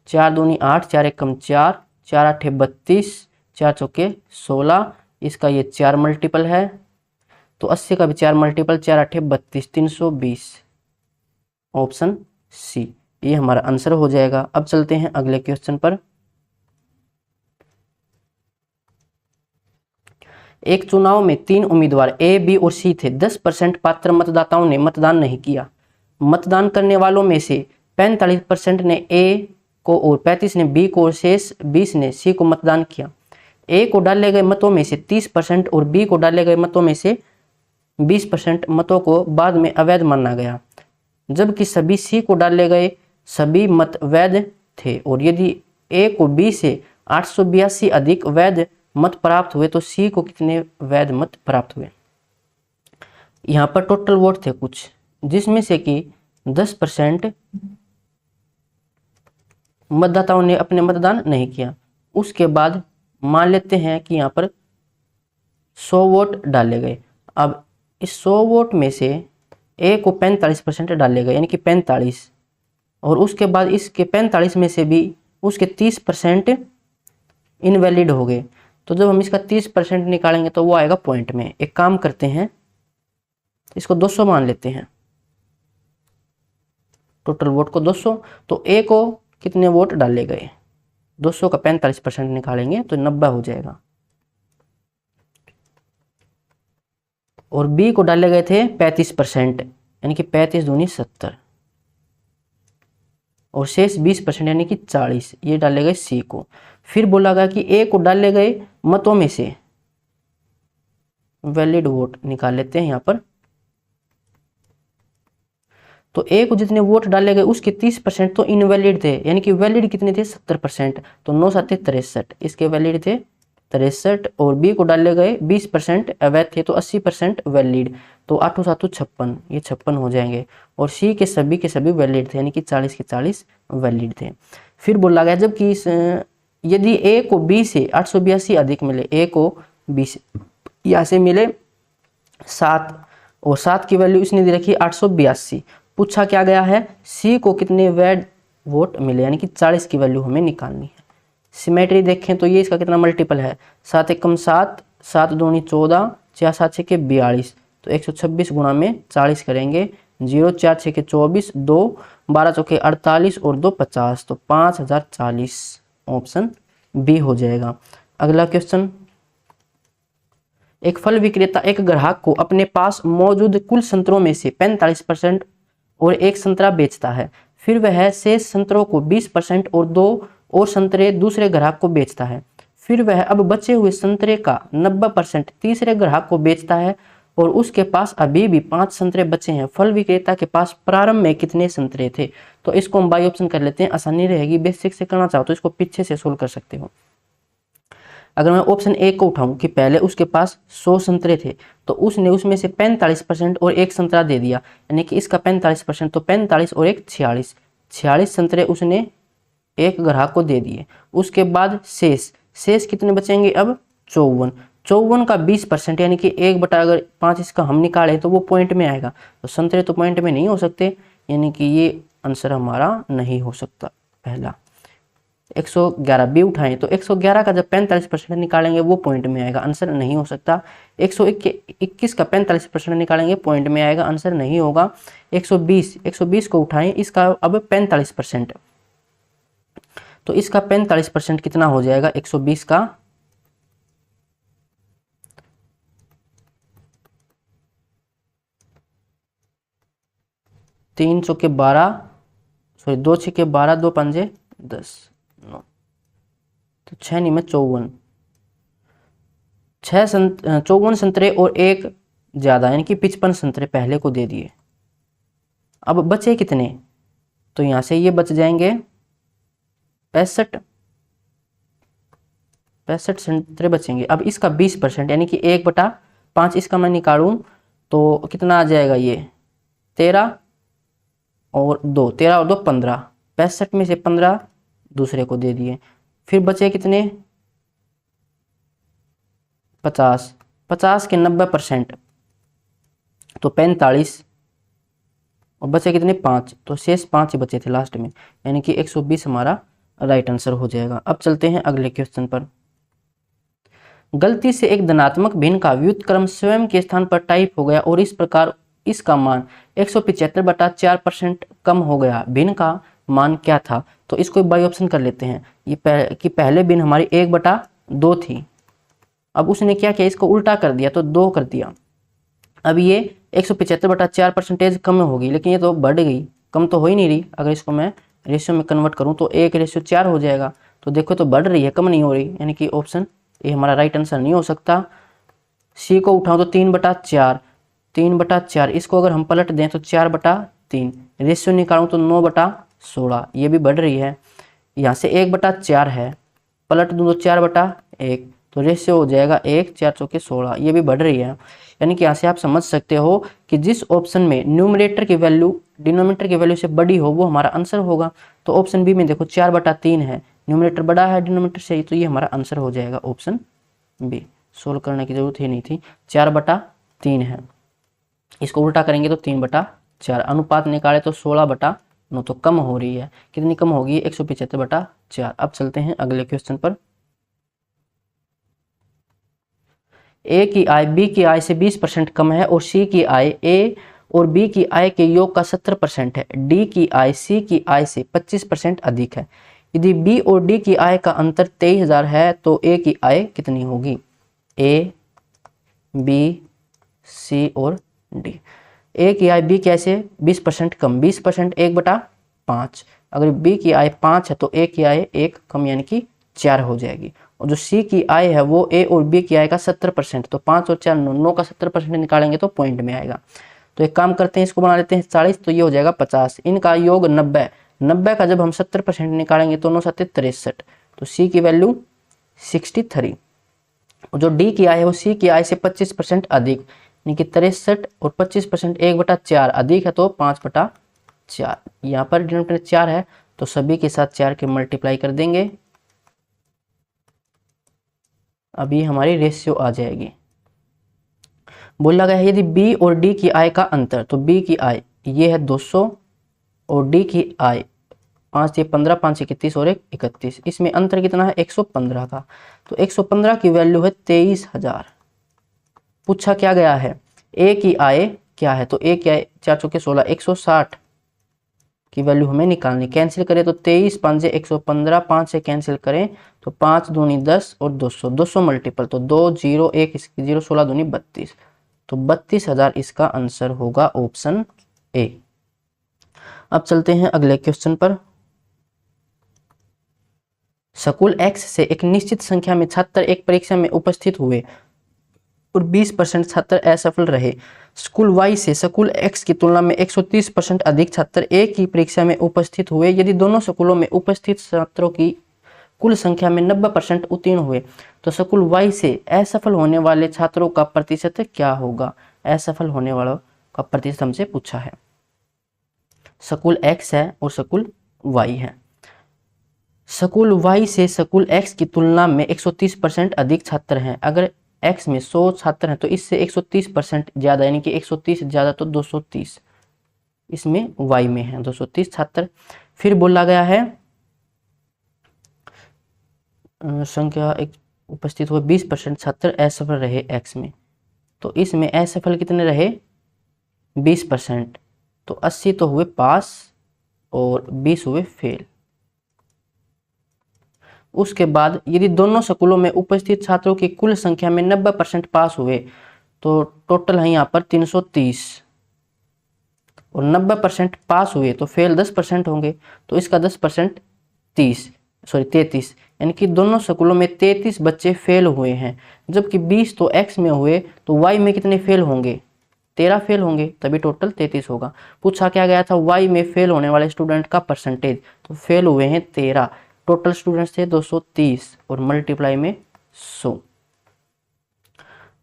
4 दूनी 8, 4 एकम 4, 4 8 32, 4 चौके 16, इसका ये 4 मल्टीपल है, तो 80 का भी 4 मल्टीपल, 4 8 32, 320, ऑप्शन सी ये हमारा आंसर हो जाएगा। अब चलते हैं अगले क्वेश्चन पर। एक चुनाव में 3 उम्मीदवार ए, बी और सी थे। 10% पात्र मतदाताओं ने मतदान नहीं किया। मतदान करने वालों में से 45% ने ए को और 35 ने बी को और शेष 20 ने सी को मतदान किया। ए को डाले गए मतों में से 30% और बी को डाले गए मतों में से 20% मतों को बाद में अवैध माना गया, जबकि सभी सी को डाले गए सभी मत वैध थे। और यदि ए को बी से 882 अधिक वैध मत प्राप्त हुए तो सी को कितने वैध मत प्राप्त हुए। यहाँ पर टोटल वोट थे कुछ, जिसमें से कि 10% मतदाताओं ने अपने मतदान नहीं किया। उसके बाद मान लेते हैं कि यहाँ पर 100 वोट डाले गए। अब इस 100 वोट में से ए को 45% डाले गए यानी कि 45, और उसके बाद इसके 45 में से भी उसके 30% इनवैलिड हो गए। तो जब हम इसका 30% निकालेंगे तो वो आएगा पॉइंट में। एक काम करते हैं, इसको 200 मान लेते हैं, टोटल वोट को 200। तो ए को कितने वोट डाले गए, 200 का 45% निकालेंगे तो 90 हो जाएगा। और बी को डाले गए थे 35% यानी कि 35 दूनी 70, और शेष 20% यानी कि 40 ये डाले गए सी को। फिर बोला गया कि ए को डाले गए मतों में से वैलिड वोट निकाल लेते हैं यहाँ पर। तो ए को जितने वोट डाले गए उसके 30% तो इनवैलिड थे, यानी कि वैलिड कितने थे 70%, तो 9 7 63 इसके वैलिड थे 63, और बी को डाले गए 20% अवैध थे तो 80% वैलिड, तो 8 7 56 ये 56 हो जाएंगे। और सी के सभी वैलिड थे यानी कि 40 के 40 वैलिड थे। फिर बोला गया जबकि यदि ए को बी से 882 अधिक मिले, ए को बी से यहाँ से मिले 7 और 7 की वैल्यू इसने दे रखी 882, पूछा क्या गया है, सी को कितने वोट मिले, यानी कि 40 की वैल्यू हमें निकालनी है। सिमेट्री देखें तो ये इसका कितना मल्टीपल है, 7 एकम 7, 7 दूनी 14, 4 7 6 के 42, तो 126 गुणा में 40 करेंगे, 0 4 6 के 24, 2 12 चौके 48 और 2 50, तो 5040 ऑप्शन बी हो जाएगा। अगला क्वेश्चन, एक फल विक्रेता एक ग्राहक को अपने पास मौजूद कुल संतरों में से 45% और एक संतरा बेचता है, फिर वह शेष संतरों को 20% और 2 और संतरे दूसरे ग्राहक को बेचता है, फिर वह अब बचे हुए संतरे का 90% तीसरे ग्राहक को बेचता है और उसके पास अभी भी 5 संतरे बचे हैं। फल विक्रेता के पास प्रारंभ में कितने संतरे थे? तो इसको हम बाई ऑप्शन कर लेते हैं, आसानी रहेगी। बेसिक से करना चाहो तो इसको पीछे से सोल्व कर सकते हो। अगर मैं ऑप्शन ए को उठाऊं कि पहले उसके पास 100 संतरे थे, तो उसने उसमें से 45% और एक संतरा दे दिया, यानी कि इसका 45%, तो 45 और एक 46, 46 संतरे उसने एक ग्राहक को दे दिए। उसके बाद शेष कितने बचेंगे अब? 54, 54 का 20%, यानी कि 1/, अगर 5 इसका हम निकालें तो वो पॉइंट में आएगा, तो संतरे तो पॉइंट में नहीं हो सकते, यानी कि ये आंसर हमारा नहीं हो सकता पहला। 111 बी उठाएं तो 111 का जब 45% निकालेंगे वो पॉइंट में आएगा, आंसर नहीं हो सकता। 121 का 45% निकालेंगे पॉइंट में आएगा, आंसर नहीं होगा। 120 को उठाएं, इसका अब 45%, तो इसका 45% कितना हो जाएगा? 120 का 3 चौके 12, सॉरी 2 छक्के 12, 2 पंजे 10, 9, तो 6 नहीं में 54, 54 संतरे और एक ज्यादा, यानी कि 55 संतरे पहले को दे दिए। अब बचे कितने? तो यहां से ये बच जाएंगे 65 संतरे बचेंगे। अब इसका 20%, यानी कि 1/5 इसका मैं निकालूं तो कितना आ जाएगा? ये 13 और 2, 13 और 2 15, 65 में से 15 दूसरे को दे दिए। फिर बचे कितने? 50 के 90%, तो 45, और बचे कितने? 5, तो शेष 5 ही बचे थे लास्ट में, यानी कि 120 हमारा राइट आंसर हो जाएगा। अब चलते हैं अगले क्वेश्चन पर। गलती से एक धनात्मक भिन्न का व्युत्क्रम स्वयं के स्थान पर टाइप हो गया और इस प्रकार इसका मान 175/4% कम हो गया। भिन्न का मान क्या था? तो इसको बाई ऑप्शन कर लेते हैं। ये कि पहले भिन्न हमारी 1/2 थी, अब उसने क्या किया? इसको उल्टा कर दिया, तो 2 कर दिया। अब ये 175/4% कम होगी, लेकिन ये तो बढ़ गई, कम तो हो ही नहीं रही। अगर इसको मैं रेशियो में कन्वर्ट करूं तो 1:4 हो जाएगा, तो देखो तो बढ़ रही है, कम नहीं हो रही, यानी कि ऑप्शन ये हमारा राइट आंसर नहीं हो सकता। सी को उठाओ तो 3/4, 3/4, इसको अगर हम पलट दें तो 4/3, रेशियो निकालूं तो 9/16, ये भी बढ़ रही है। यहाँ से 1/4 है, पलट दूं तो 4/1, तो रेशियो हो जाएगा 1, 4 चौके 16, ये भी बढ़ रही है। यानी कि यहाँ से आप समझ सकते हो कि जिस ऑप्शन में न्यूमरेटर की वैल्यू डिनोमिनेटर की वैल्यू से बड़ी हो वो हमारा आंसर होगा। तो ऑप्शन बी में देखो 4/3 है, न्यूमरेटर बड़ा है डिनोमिनेटर से, तो ये हमारा आंसर हो जाएगा ऑप्शन बी। सोल्व करने की जरूरत ही नहीं थी, 4/3 है। इसको उल्टा करेंगे तो 3/4, अनुपात निकाले तो 16/9, तो कम हो रही है। कितनी कम होगी? 175/4। अब चलते हैं अगले क्वेश्चन पर। ए की आय बी की आय से 20% कम है और सी की आय ए और बी की आय के योग का 70% है। डी की आय सी की आय से 25% अधिक है। यदि बी और डी की आय का अंतर 23,000 है तो ए की आय कितनी होगी? ए, बी, सी और डी। ए की आय बी की आय से 20% कम, 20% 1/5, अगर बी की आय 5 है तो ए की आय 1 कम, यानी कि 4 हो जाएगी। और जो सी की आय है वो ए और बी की आय का 70%, तो 5 और 4 9 का 70% निकालेंगे तो पॉइंट में आएगा। तो एक काम करते हैं, इसको बना लेते हैं 40, तो ये हो जाएगा 50, इनका योग 90, 90 का जब हम 70% निकालेंगे तो 9 7 63, तो सी की वैल्यू 63। और जो डी की आय है वो सी की आय से 25% अधिक, यानी कि 63, और 25% 1/4 अधिक है तो 5/4। यहाँ पर डिनोमिनेटर 4 है तो सभी के साथ 4 के मल्टीप्लाई कर देंगे, अभी हमारी रेशियो आ जाएगी। बोला गया है यदि बी और डी की आय का अंतर, तो बी की आय ये है 200 और डी की आय 5 ये 15, 5 ये 30 और 1 31। इसमें अंतर कितना है 115 का। तो 115 की वैल्यू है 23,000। पूछा क्या गया है ए की आय क्या है, तो ए की आय 4 चौके 16 160 की वैल्यू हमें निकालनी। कैंसिल करें तो 23 5 से 115, 5 से कैंसिल करें तो 5 दूनी 10 और 200 200 मल्टीपल तो 2 0 1 इसकी 0 16 दूनी 32। तो 32,000 इसका आंसर होगा ऑप्शन ए। अब चलते हैं अगले क्वेश्चन पर। स्कूल एक्स से एक निश्चित संख्या में छात्र एक परीक्षा में उपस्थित हुए और 20% छात्र असफल रहे। स्कूल वाई से स्कूल एक्स की तुलना में 130% अधिक छात्र ए की परीक्षा में उपस्थित हुए। यदि दोनों स्कूलों में उपस्थित छात्रों की कुल संख्या में 90% उत्तीर्ण हुए तो स्कूल वाई से असफल होने वाले छात्रों का प्रतिशत क्या होगा। असफल होने वालों का प्रतिशत हमसे पूछा है। स्कूल एक्स है और स्कूल वाई है। स्कूल वाई से स्कूल एक्स की तुलना में 130% अधिक छात्र हैं। अगर एक्स में 100 छात्र हैं तो इससे 130% ज्यादा, यानी कि 130 ज्यादा तो 230 इसमें वाई में है 230 छात्र। फिर बोला गया है संख्या एक उपस्थित हुए 20% छात्र असफल रहे एक्स में, तो इसमें असफल कितने रहे 20%, तो 80 तो हुए पास और 20 हुए फेल। उसके बाद यदि दोनों स्कूलों में उपस्थित छात्रों की कुल संख्या में 90% पास हुए तो टोटल है यहाँ पर 330 और 90% पास हुए तो फेल 10% होंगे, तो इसका 10% 33, यानी कि दोनों स्कूलों में 33 बच्चे फेल हुए हैं। जबकि 20 तो एक्स में हुए तो वाई में कितने फेल होंगे 13 फेल होंगे, तभी टोटल 33 होगा। पूछा क्या गया था वाई में फेल होने वाले स्टूडेंट का परसेंटेज, तो फेल हुए हैं 13, टोटल स्टूडेंट्स थे 230 और मल्टीप्लाई में 100।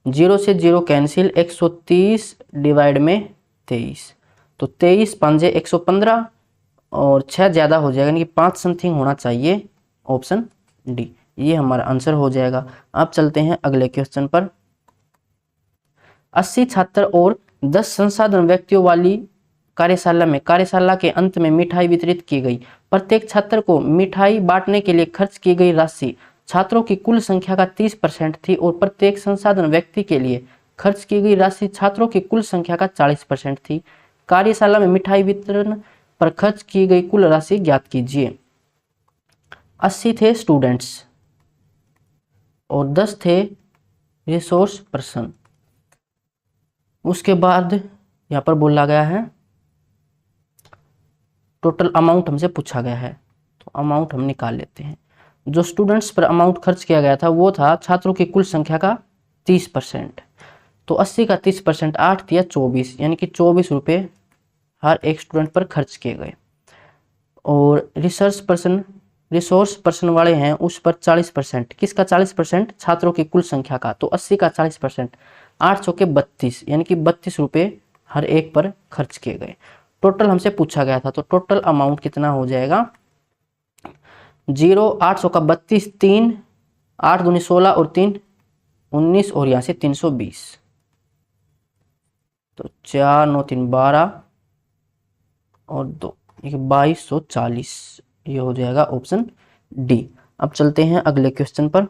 0 से 0 कैंसिल, 130 डिवाइड में 23, तो 23 5 115 और 6 ज़्यादा हो जाएगा, यानी कि 5 समथिंग होना चाहिए, ऑप्शन डी ये हमारा आंसर हो जाएगा। अब चलते हैं अगले क्वेश्चन पर। 80 छात्र और 10 संसाधन व्यक्तियों वाली कार्यशाला के अंत में मिठाई वितरित की गई। प्रत्येक छात्र को मिठाई बांटने के लिए खर्च की गई राशि छात्रों की कुल संख्या का 30% थी और प्रत्येक संसाधन व्यक्ति के लिए खर्च की गई राशि छात्रों की कुल संख्या का 40% थी। कार्यशाला में मिठाई वितरण पर खर्च की गई कुल राशि ज्ञात कीजिए। 80 थे स्टूडेंट्स और 10 थे रिसोर्स पर्सन। उसके बाद यहाँ पर बोला गया है टोटल अमाउंट हमसे पूछा गया है, तो अमाउंट हम निकाल लेते हैं। जो स्टूडेंट्स पर अमाउंट खर्च किया गया था वो था छात्रों की कुल संख्या का 30%, तो 80 का 30% 8 दिया 24, यानी कि 24 रुपये हर एक स्टूडेंट पर खर्च किए गए। और रिसोर्स पर्सन वाले हैं उस पर 40%, किसका 40% छात्रों की कुल संख्या का, तो 80 का 40% 8 चौके 32, यानी कि 32 रुपये हर एक पर खर्च किए गए। टोटल हमसे पूछा गया था, तो टोटल अमाउंट कितना हो जाएगा 0 800 का 32 3 8 दूनी 16 और 3 19 और यहाँ से 320, तो 4 9 3 12 और 2 2240, ये हो जाएगा ऑप्शन डी। अब चलते हैं अगले क्वेश्चन पर।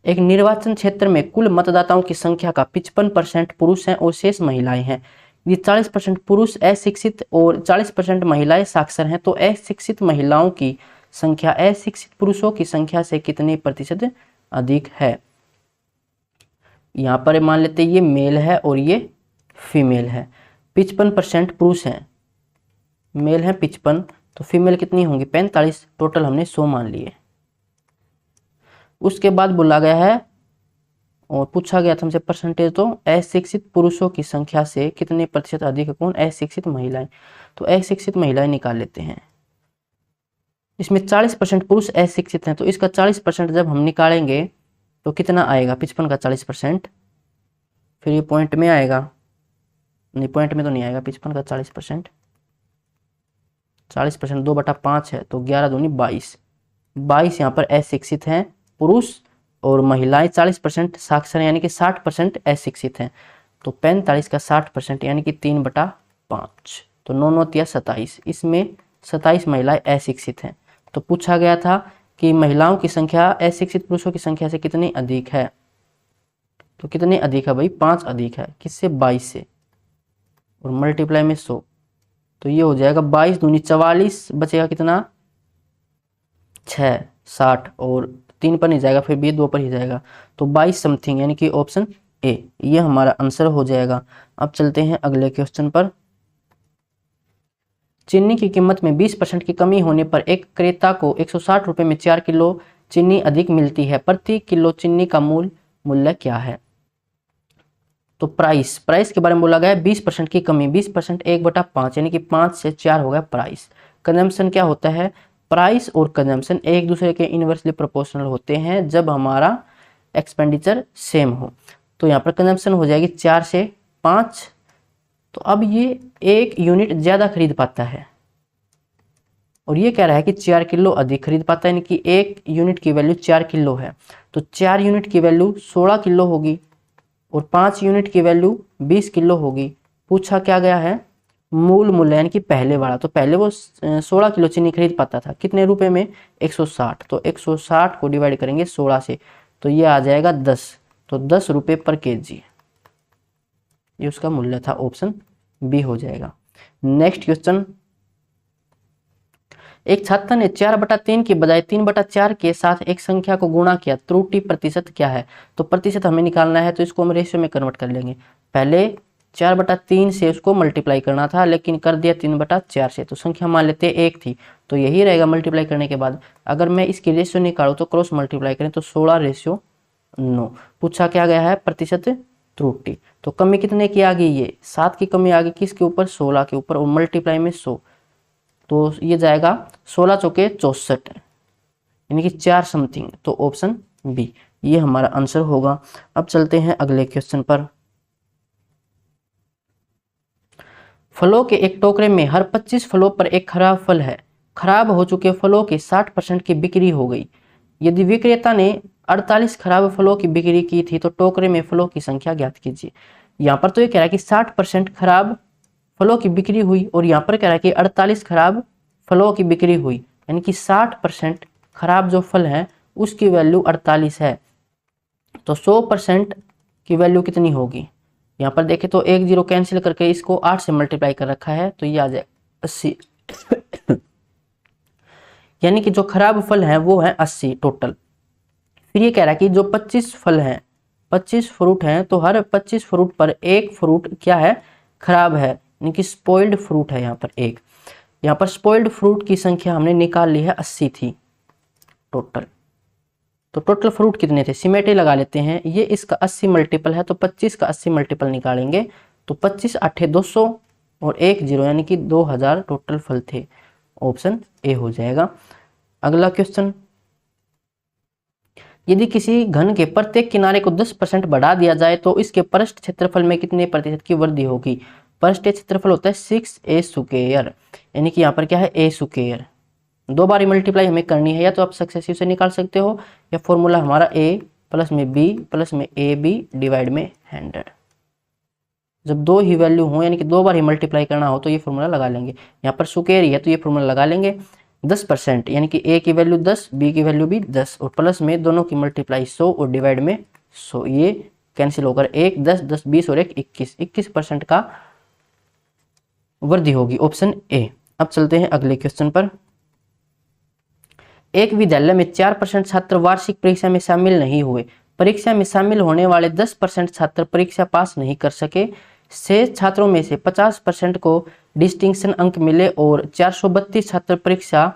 एक निर्वाचन क्षेत्र में कुल मतदाताओं की संख्या का 55% पुरुष हैं और शेष महिलाएं हैं। ये 40% पुरुष अशिक्षित और 40% महिलाएं साक्षर हैं, तो अशिक्षित महिलाओं की संख्या अशिक्षित पुरुषों की संख्या से कितने प्रतिशत अधिक है। यहाँ पर मान लेते हैं ये मेल है और ये फीमेल है। 55% पुरुष हैं, मेल है 55, तो फीमेल कितनी होंगी 45, टोटल हमने 100 मान लिए। उसके बाद बोला गया है और पूछा गया था हमसे परसेंटेज, तो अशिक्षित पुरुषों की संख्या से कितने प्रतिशत अधिक है कौन अशिक्षित महिलाएं, तो अशिक्षित महिलाएं निकाल लेते हैं। इसमें 40% पुरुष अशिक्षित हैं, तो इसका 40% जब हम निकालेंगे तो कितना आएगा 55 का 40%, फिर ये पॉइंट में आएगा, नहीं पॉइंट में तो नहीं आएगा, 55 का 40% 2/5 है, तो 11 दूनी 22 यहाँ पर अशिक्षित हैं पुरुष और महिलाएं 40% साक्षर यानी कि 60% अशिक्षित हैं। तो 45 का 60% यानी कि 3/5, तो 9 9 या 27, इसमें 27 महिलाएं अशिक्षित हैं। तो पूछा गया था कि महिलाओं की संख्या अशिक्षित पुरुषों की संख्या से कितनी अधिक है, तो कितने अधिक है भाई, 5 अधिक है, किससे, 22 से, और मल्टीप्लाई में 100, तो ये हो जाएगा 22 दूनी 44, बचेगा कितना, 6 60, और 3 पर नहीं जाएगा, फिर भी 2 पर ही जाएगा, तो 22 समथिंग, यानी कि ऑप्शन ए ये हमारा आंसर हो जाएगा। अब चलते हैं अगले क्वेश्चन पर। चीनी की कीमत में 20% की कमी होने पर एक क्रेता को 160 रुपये में 4 किलो चीनी अधिक मिलती है, प्रति किलो चीनी का मूल्य क्या है। तो प्राइस के बारे में बोला गया है, 20% की कमी, 20% 1/5 यानी कि 5 से 4 हो गया प्राइस। कंजम्पशन क्या होता है, प्राइस और कंजम्पशन एक दूसरे के इनवर्सली प्रोपोर्शनल होते हैं जब हमारा एक्सपेंडिचर सेम हो। तो यहाँ पर कंजम्पशन हो जाएगी 4 से 5, तो अब ये 1 यूनिट ज़्यादा खरीद पाता है, और ये कह रहा है कि 4 किलो अधिक खरीद पाता है, यानी कि 1 यूनिट की वैल्यू 4 किलो है, तो 4 यूनिट की वैल्यू 16 किलो होगी, और 5 यूनिट की वैल्यू 20 किलो होगी। पूछा क्या गया है, मूल मूल्य यानी कि पहले वाला, तो पहले वो 16 किलो चीनी खरीद पाता था, कितने रुपए में, 160, तो 160 को डिवाइड करेंगे 16 से, तो ये आ जाएगा 10, तो 10 रुपये पर केजी, ये उसका मूल्य था, ऑप्शन बी हो जाएगा। नेक्स्ट क्वेश्चन, एक छात्र ने 4/3 की बजाय 3/4 के साथ एक संख्या को गुणा किया, त्रुटि प्रतिशत क्या है। तो प्रतिशत हमें निकालना है, तो इसको हम रेशियो में कन्वर्ट कर लेंगे। पहले 4/3 से उसको मल्टीप्लाई करना था, लेकिन कर दिया 3/4 से, तो संख्या मान लेते 1 थी, तो यही रहेगा मल्टीप्लाई करने के बाद। अगर मैं इसकी रेशियो निकालूँ तो क्रॉस मल्टीप्लाई करें तो 16:9। पूछा क्या गया है, प्रतिशत त्रुटि, तो कमी कितने की आ गई, ये 7 की कमी आ गई, किसके ऊपर, 16 के ऊपर, और मल्टीप्लाई में 100, तो ये जाएगा 16 चौके 64, यानी कि 4 समथिंग, तो ऑप्शन बी ये हमारा आंसर होगा। अब चलते हैं अगले क्वेश्चन पर। फलों के एक टोकरे में हर 25 फलों पर एक खराब फल है, खराब हो चुके फलों के 60% की बिक्री हो गई। यदि विक्रेता ने 48 खराब फलों की बिक्री की थी तो टोकरे में फलों की संख्या ज्ञात कीजिए। यहाँ पर तो ये कह रहा है कि 60% खराब फलों की बिक्री हुई, और यहाँ पर कह रहा है कि 48 खराब फलों की बिक्री हुई, यानी कि 60% खराब जो फल है उसकी वैल्यू 48 है, तो 100% की वैल्यू कितनी होगी। यहाँ पर देखें तो 1 0 कैंसिल करके इसको 8 से मल्टीप्लाई कर रखा है, तो ये आ जाए 80 यानी कि जो खराब फल है वो है 80 टोटल। फिर ये कह रहा है कि जो 25 फल हैं, 25 फ्रूट हैं, तो हर 25 फ्रूट पर एक फ्रूट क्या है, खराब है, यानी कि स्पॉइल्ड फ्रूट है यहाँ पर एक। यहाँ पर स्पॉइल्ड फ्रूट की संख्या हमने निकाल ली है, 80 थी टोटल। तो टोटल फ्रूट कितने थे, सिमेटे लगा लेते हैं, ये इसका 80 मल्टीपल है, तो 25 का 80 मल्टीपल निकालेंगे, तो 25 8 200 और 1 0 यानी कि 2000 टोटल फल थे, ऑप्शन ए हो जाएगा। अगला क्वेश्चन, यदि किसी घन के प्रत्येक किनारे को 10% बढ़ा दिया जाए तो इसके पृष्ठ क्षेत्रफल में कितने प्रतिशत की वृद्धि होगी। पृष्ठ क्षेत्रफल होता है 6a स्क्वायर, यानी कि यहाँ पर क्या है, a स्क्वायर। 2 बार मल्टीप्लाई हमें करनी है, या तो आप सक्सेसिव से निकाल सकते हो, या फॉर्मूला हमारा a प्लस में b प्लस में ab डिवाइड में 100। जब 2 ही वैल्यू हो, यानी कि 2 बार ही मल्टीप्लाई करना हो, तो ये फॉर्मूला लगा लेंगे। यहाँ पर स्क्वायर ही है तो ये फॉर्मूला लगा लेंगे। 10% यानी कि a की वैल्यू 10, b की वैल्यू भी 10, और प्लस में दोनों की मल्टीप्लाई 100 और डिवाइड में 100, ये कैंसिल होकर 1 10 10 20 और 1 21, 21% का वृद्धि होगी, ऑप्शन ए। अब चलते हैं अगले क्वेश्चन पर। एक विद्यालय में 4% छात्र वार्षिक परीक्षा में शामिल नहीं हुए, परीक्षा में शामिल होने वाले 10% छात्र परीक्षा पास नहीं कर सके, शेष छात्रों में से 50% को डिस्टिंक्शन अंक मिले और 432 छात्र परीक्षा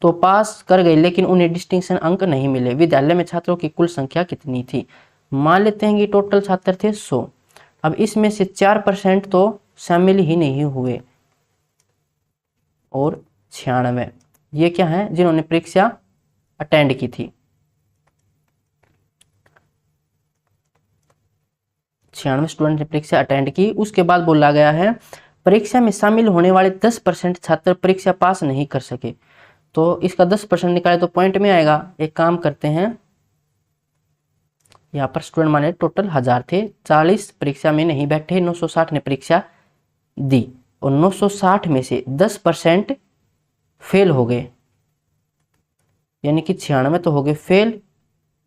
तो पास कर गए लेकिन उन्हें डिस्टिंक्शन अंक नहीं मिले। विद्यालय में छात्रों की कुल संख्या कितनी थी। मान लेते हैं कि टोटल छात्र थे 100। अब इसमें से 4% तो शामिल ही नहीं हुए और 96 ये क्या है, जिन्होंने परीक्षा अटेंड की थी। 96 स्टूडेंट ने परीक्षा अटेंड की। उसके बाद बोला गया है परीक्षा में शामिल होने वाले 10% छात्र परीक्षा पास नहीं कर सके, तो इसका 10% निकाले तो पॉइंट में आएगा। एक काम करते हैं यहाँ पर स्टूडेंट माने टोटल 1000 थे, 40 परीक्षा में नहीं बैठे, 960 ने परीक्षा दी और 960 में से 10% फेल हो गए, यानी कि 96 तो हो गए फेल।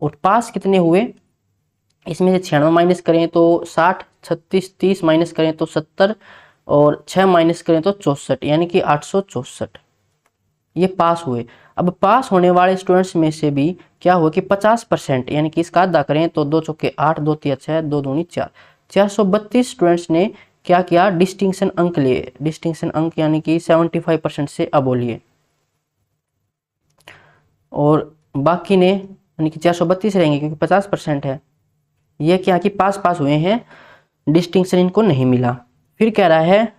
और पास कितने हुए, इसमें से 96 माइनस करें तो 60, 36, 30 माइनस करें तो 70 और 6 माइनस करें तो 64, यानी कि 864 ये पास हुए। अब पास होने वाले स्टूडेंट्स में से भी क्या हुआ कि 50%, यानी कि इसका आधा करें तो 2 चौके 8, 2 तिया 6, 2 दूनी 4, 432 स्टूडेंट्स ने क्या किया, डिस्टिंक्शन अंक लिए। डिस्टिंक्शन अंक यानी कि 75% से अबो लिए, और बाकी ने यानी कि 432 रहेंगे क्योंकि 50% है। ये क्या कि पास हुए हैं, डिस्टिंक्शन इनको नहीं मिला। फिर कह रहा है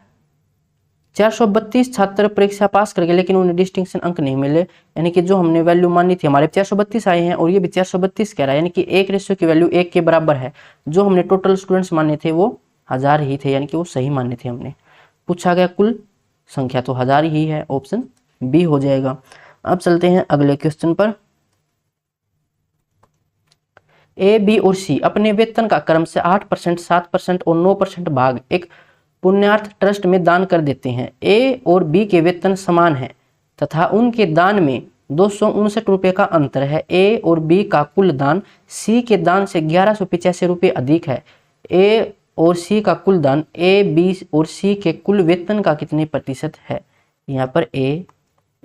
432 छात्र परीक्षा पास कर गए लेकिन उन्हें डिस्टिंक्शन अंक नहीं मिले, यानी कि जो हमने वैल्यू मानी थी हमारे 432 आए हैं और ये भी 432 कह रहा है, यानी कि 1 की वैल्यू 1 के बराबर है। जो हमने टोटल स्टूडेंट्स माने थे वो 1000 ही थे, यानी कि वो सही माने थे हमने। पूछा गया कुल संख्या तो 1000 ही है, ऑप्शन बी हो जाएगा। अब चलते हैं अगले क्वेश्चन पर। ए, बी और सी अपने वेतन का क्रम से 8%, 7% और 9% भाग एक पुण्यार्थ ट्रस्ट में दान कर देते हैं। ए और बी के वेतन समान हैं तथा उनके दान में 259 रुपये का अंतर है। ए और बी का कुल दान सी के दान से 1185 रुपये अधिक है। ए और सी का कुल दान ए, बी और सी के कुल वेतन का कितने प्रतिशत है। यहाँ पर ए,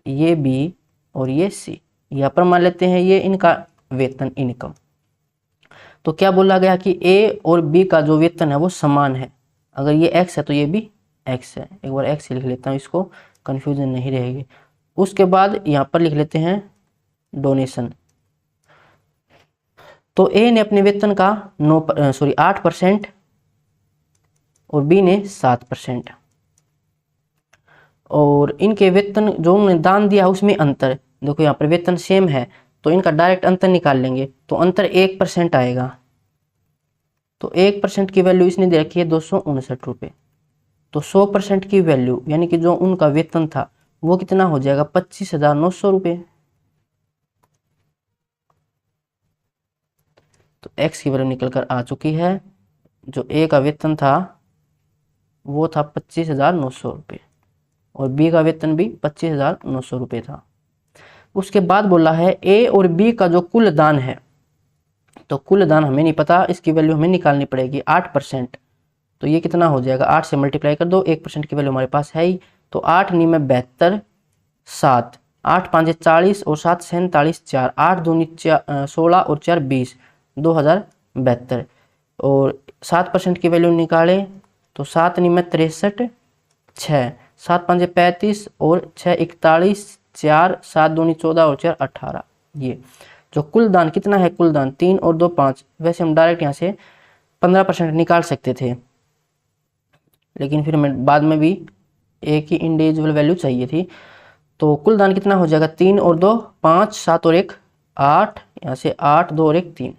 ये बी और ये सी, यहाँ पर मान लेते हैं ये इनका वेतन इनकम। तो क्या बोला गया कि ए और बी का जो वेतन है वो समान है। अगर ये x है तो ये भी x है। एक बार x लिख लेता हूँ, इसको कंफ्यूजन नहीं रहेगी। उसके बाद यहाँ पर लिख लेते हैं डोनेशन। तो ए ने अपने वेतन का 8% और बी ने 7%, और इनके वेतन जो उन्होंने दान दिया उसमें अंतर, देखो यहाँ पर वेतन सेम है तो इनका डायरेक्ट अंतर निकाल लेंगे तो अंतर 1% आएगा। तो 1% की वैल्यू इसने दे रखी है 259 रुपये। तो 100% की वैल्यू यानी कि जो उनका वेतन था वो कितना हो जाएगा, 25,900 रुपये। तो x की वैल्यू निकल कर आ चुकी है। जो ए का वेतन था वो था 25,900 रुपये और बी का वेतन भी 25,900 रुपये था। उसके बाद बोला है ए और बी का जो कुल दान है, तो कुल दान हमें नहीं पता, इसकी वैल्यू हमें निकालनी पड़ेगी 8%। तो ये कितना हो जाएगा, 8 से मल्टीप्लाई कर दो, 1% की वैल्यू हमारे पास है ही। तो 8 नी में 72, 7, 8 5 40 और 7 47, 4, 8 दूनी 16 और 4 20, 2072। और 7% की वैल्यू निकालें तो 7 नी में 63, 6, 7 5 35 और 6 41, 4, 7 दूनी 14 और 4 18। ये जो कुल दान कितना है, कुल दान 3 और 2 5। वैसे हम डायरेक्ट यहाँ से 15% निकाल सकते थे, लेकिन फिर हमें बाद में भी एक ही इंडिविजुअल वैल्यू चाहिए थी। तो कुल दान कितना हो जाएगा, 3 और 2 5, 7 और 1 8, यहाँ से 8, 2 और 1 3।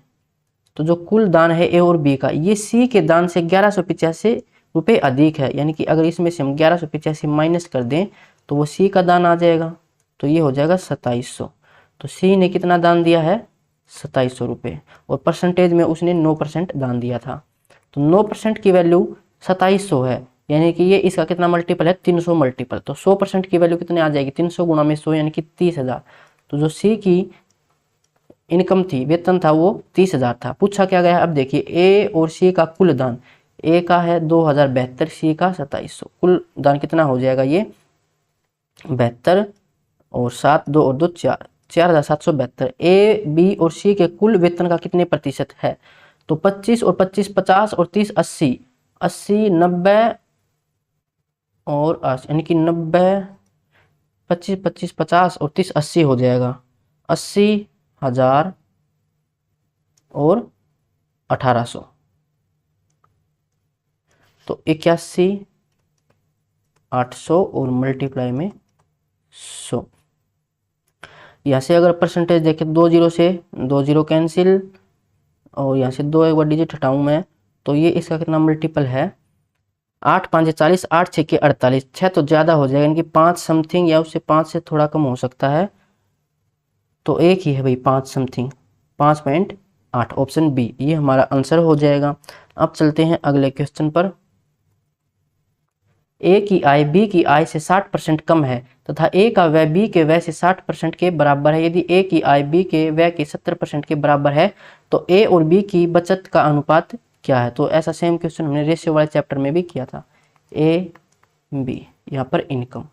तो जो कुल दान है ए और बी का, ये सी के दान से 1185 रुपये अधिक है, यानी कि अगर इसमें से हम 1185 माइनस कर दें तो वो सी का दान आ जाएगा। तो ये हो जाएगा 2700। तो सी ने कितना दान दिया है, 2700 रुपये, और परसेंटेज में उसने 9% दान दिया था। तो 9% की वैल्यू 2700 है, यानी कि ये इसका कितना मल्टीपल है, 300 मल्टीपल। तो 100% की वैल्यू कितने आ जाएगी, 300 गुणा में 100 यानी कि 30,000। तो जो सी की इनकम थी, वेतन था, वो 30,000 था। पूछा क्या गया, अब देखिए ए और सी का कुल दान, ए का है 2072, सी का 2700। कुल दान कितना हो जाएगा, ये 72 और 7, 2 और 2 4, 4772। ए, बी और सी के कुल वेतन का कितने प्रतिशत है, तो 25 और 25 50 और 30 80, 80 90 और 80, यानी कि 90, 25 25 50 और 30 80 हो जाएगा, 80,000 और 1800। तो 81 800 और मल्टीप्लाई में 100। यहाँ से अगर परसेंटेज देखें, 2 जीरो से 2 जीरो कैंसिल, और यहाँ से 2 एक बार डिजिट हटाऊँ मैं, तो ये इसका कितना मल्टीपल है, 8 5 40, 8 6 48, 6 तो ज़्यादा हो जाएगा, यानी कि 5 समथिंग या उससे 5 से थोड़ा कम हो सकता है। तो एक ही है भाई, 5 समथिंग, 5.8। 8, ऑप्शन बी ये हमारा आंसर हो जाएगा। अब चलते हैं अगले क्वेश्चन पर। ए की आय बी की आय से 60% कम है तथा ए का व्यय बी के व्यय से 60% के बराबर है। यदि ए की आय बी के व्यय के 70% के बराबर है तो ए और बी की बचत का अनुपात क्या है। तो ऐसा सेम क्वेश्चन हमने रेशियो वाले चैप्टर में भी किया था। ए बी यहाँ पर इनकम,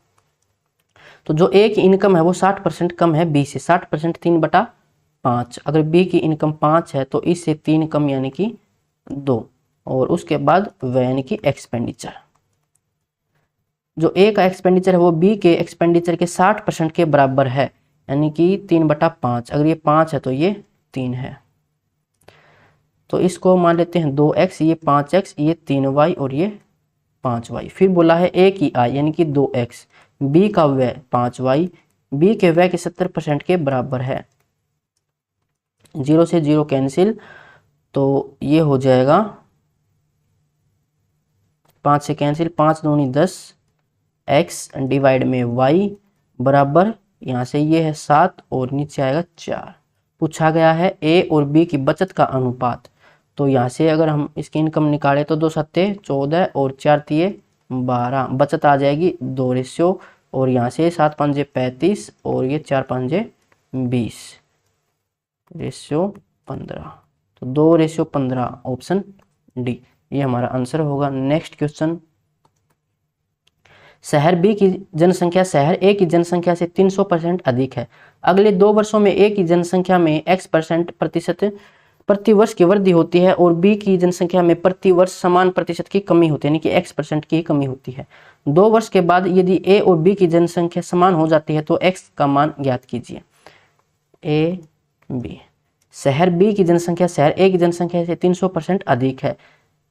तो जो ए की इनकम है वो 60% कम है बी से। 60% 3/5, अगर बी की इनकम 5 है तो इससे 3 कम यानी कि 2, और उसके बाद व्यय यानी कि एक्सपेंडिचर। जो ए का एक्सपेंडिचर है वो बी के एक्सपेंडिचर के 60% के बराबर है, यानी कि 3/5। अगर ये 5 है तो ये 3 है, तो इसको मान लेते हैं 2x, ये 5x, ये 3y और ये 5y। फिर बोला है ए की आय यानी कि 2x, बी का व्यय 5y, बी के व्यय के 70% के बराबर है। 0 से 0 कैंसिल, तो ये हो जाएगा 5 से कैंसिल, 5 दूनी 10, x डिवाइड में y बराबर, यहाँ से ये है 7 और नीचे आएगा 4। पूछा गया है ए और बी की बचत का अनुपात। तो यहाँ से अगर हम इसकी इनकम निकालें तो 2 सत्ते 14 और 4 तिये 12, बचत आ जाएगी 2 रेशियो, और यहाँ से 7 पंजे 35 और ये 4 पंजे 20 रेशियो 15, तो 2 रेशियो 15, ऑप्शन डी ये हमारा आंसर होगा। नेक्स्ट क्वेश्चन, शहर बी की जनसंख्या शहर ए की जनसंख्या से 300% अधिक है। अगले 2 वर्षों में ए की जनसंख्या में x% प्रति वर्ष की वृद्धि होती है और बी की जनसंख्या में प्रति वर्ष समान प्रतिशत की कमी होती है, यानी कि x% की कमी होती है। 2 वर्ष के बाद यदि ए और बी की जनसंख्या समान हो जाती है तो x का मान ज्ञात कीजिए। ए बी, शहर बी की जनसंख्या शहर ए की जनसंख्या से 300% अधिक है।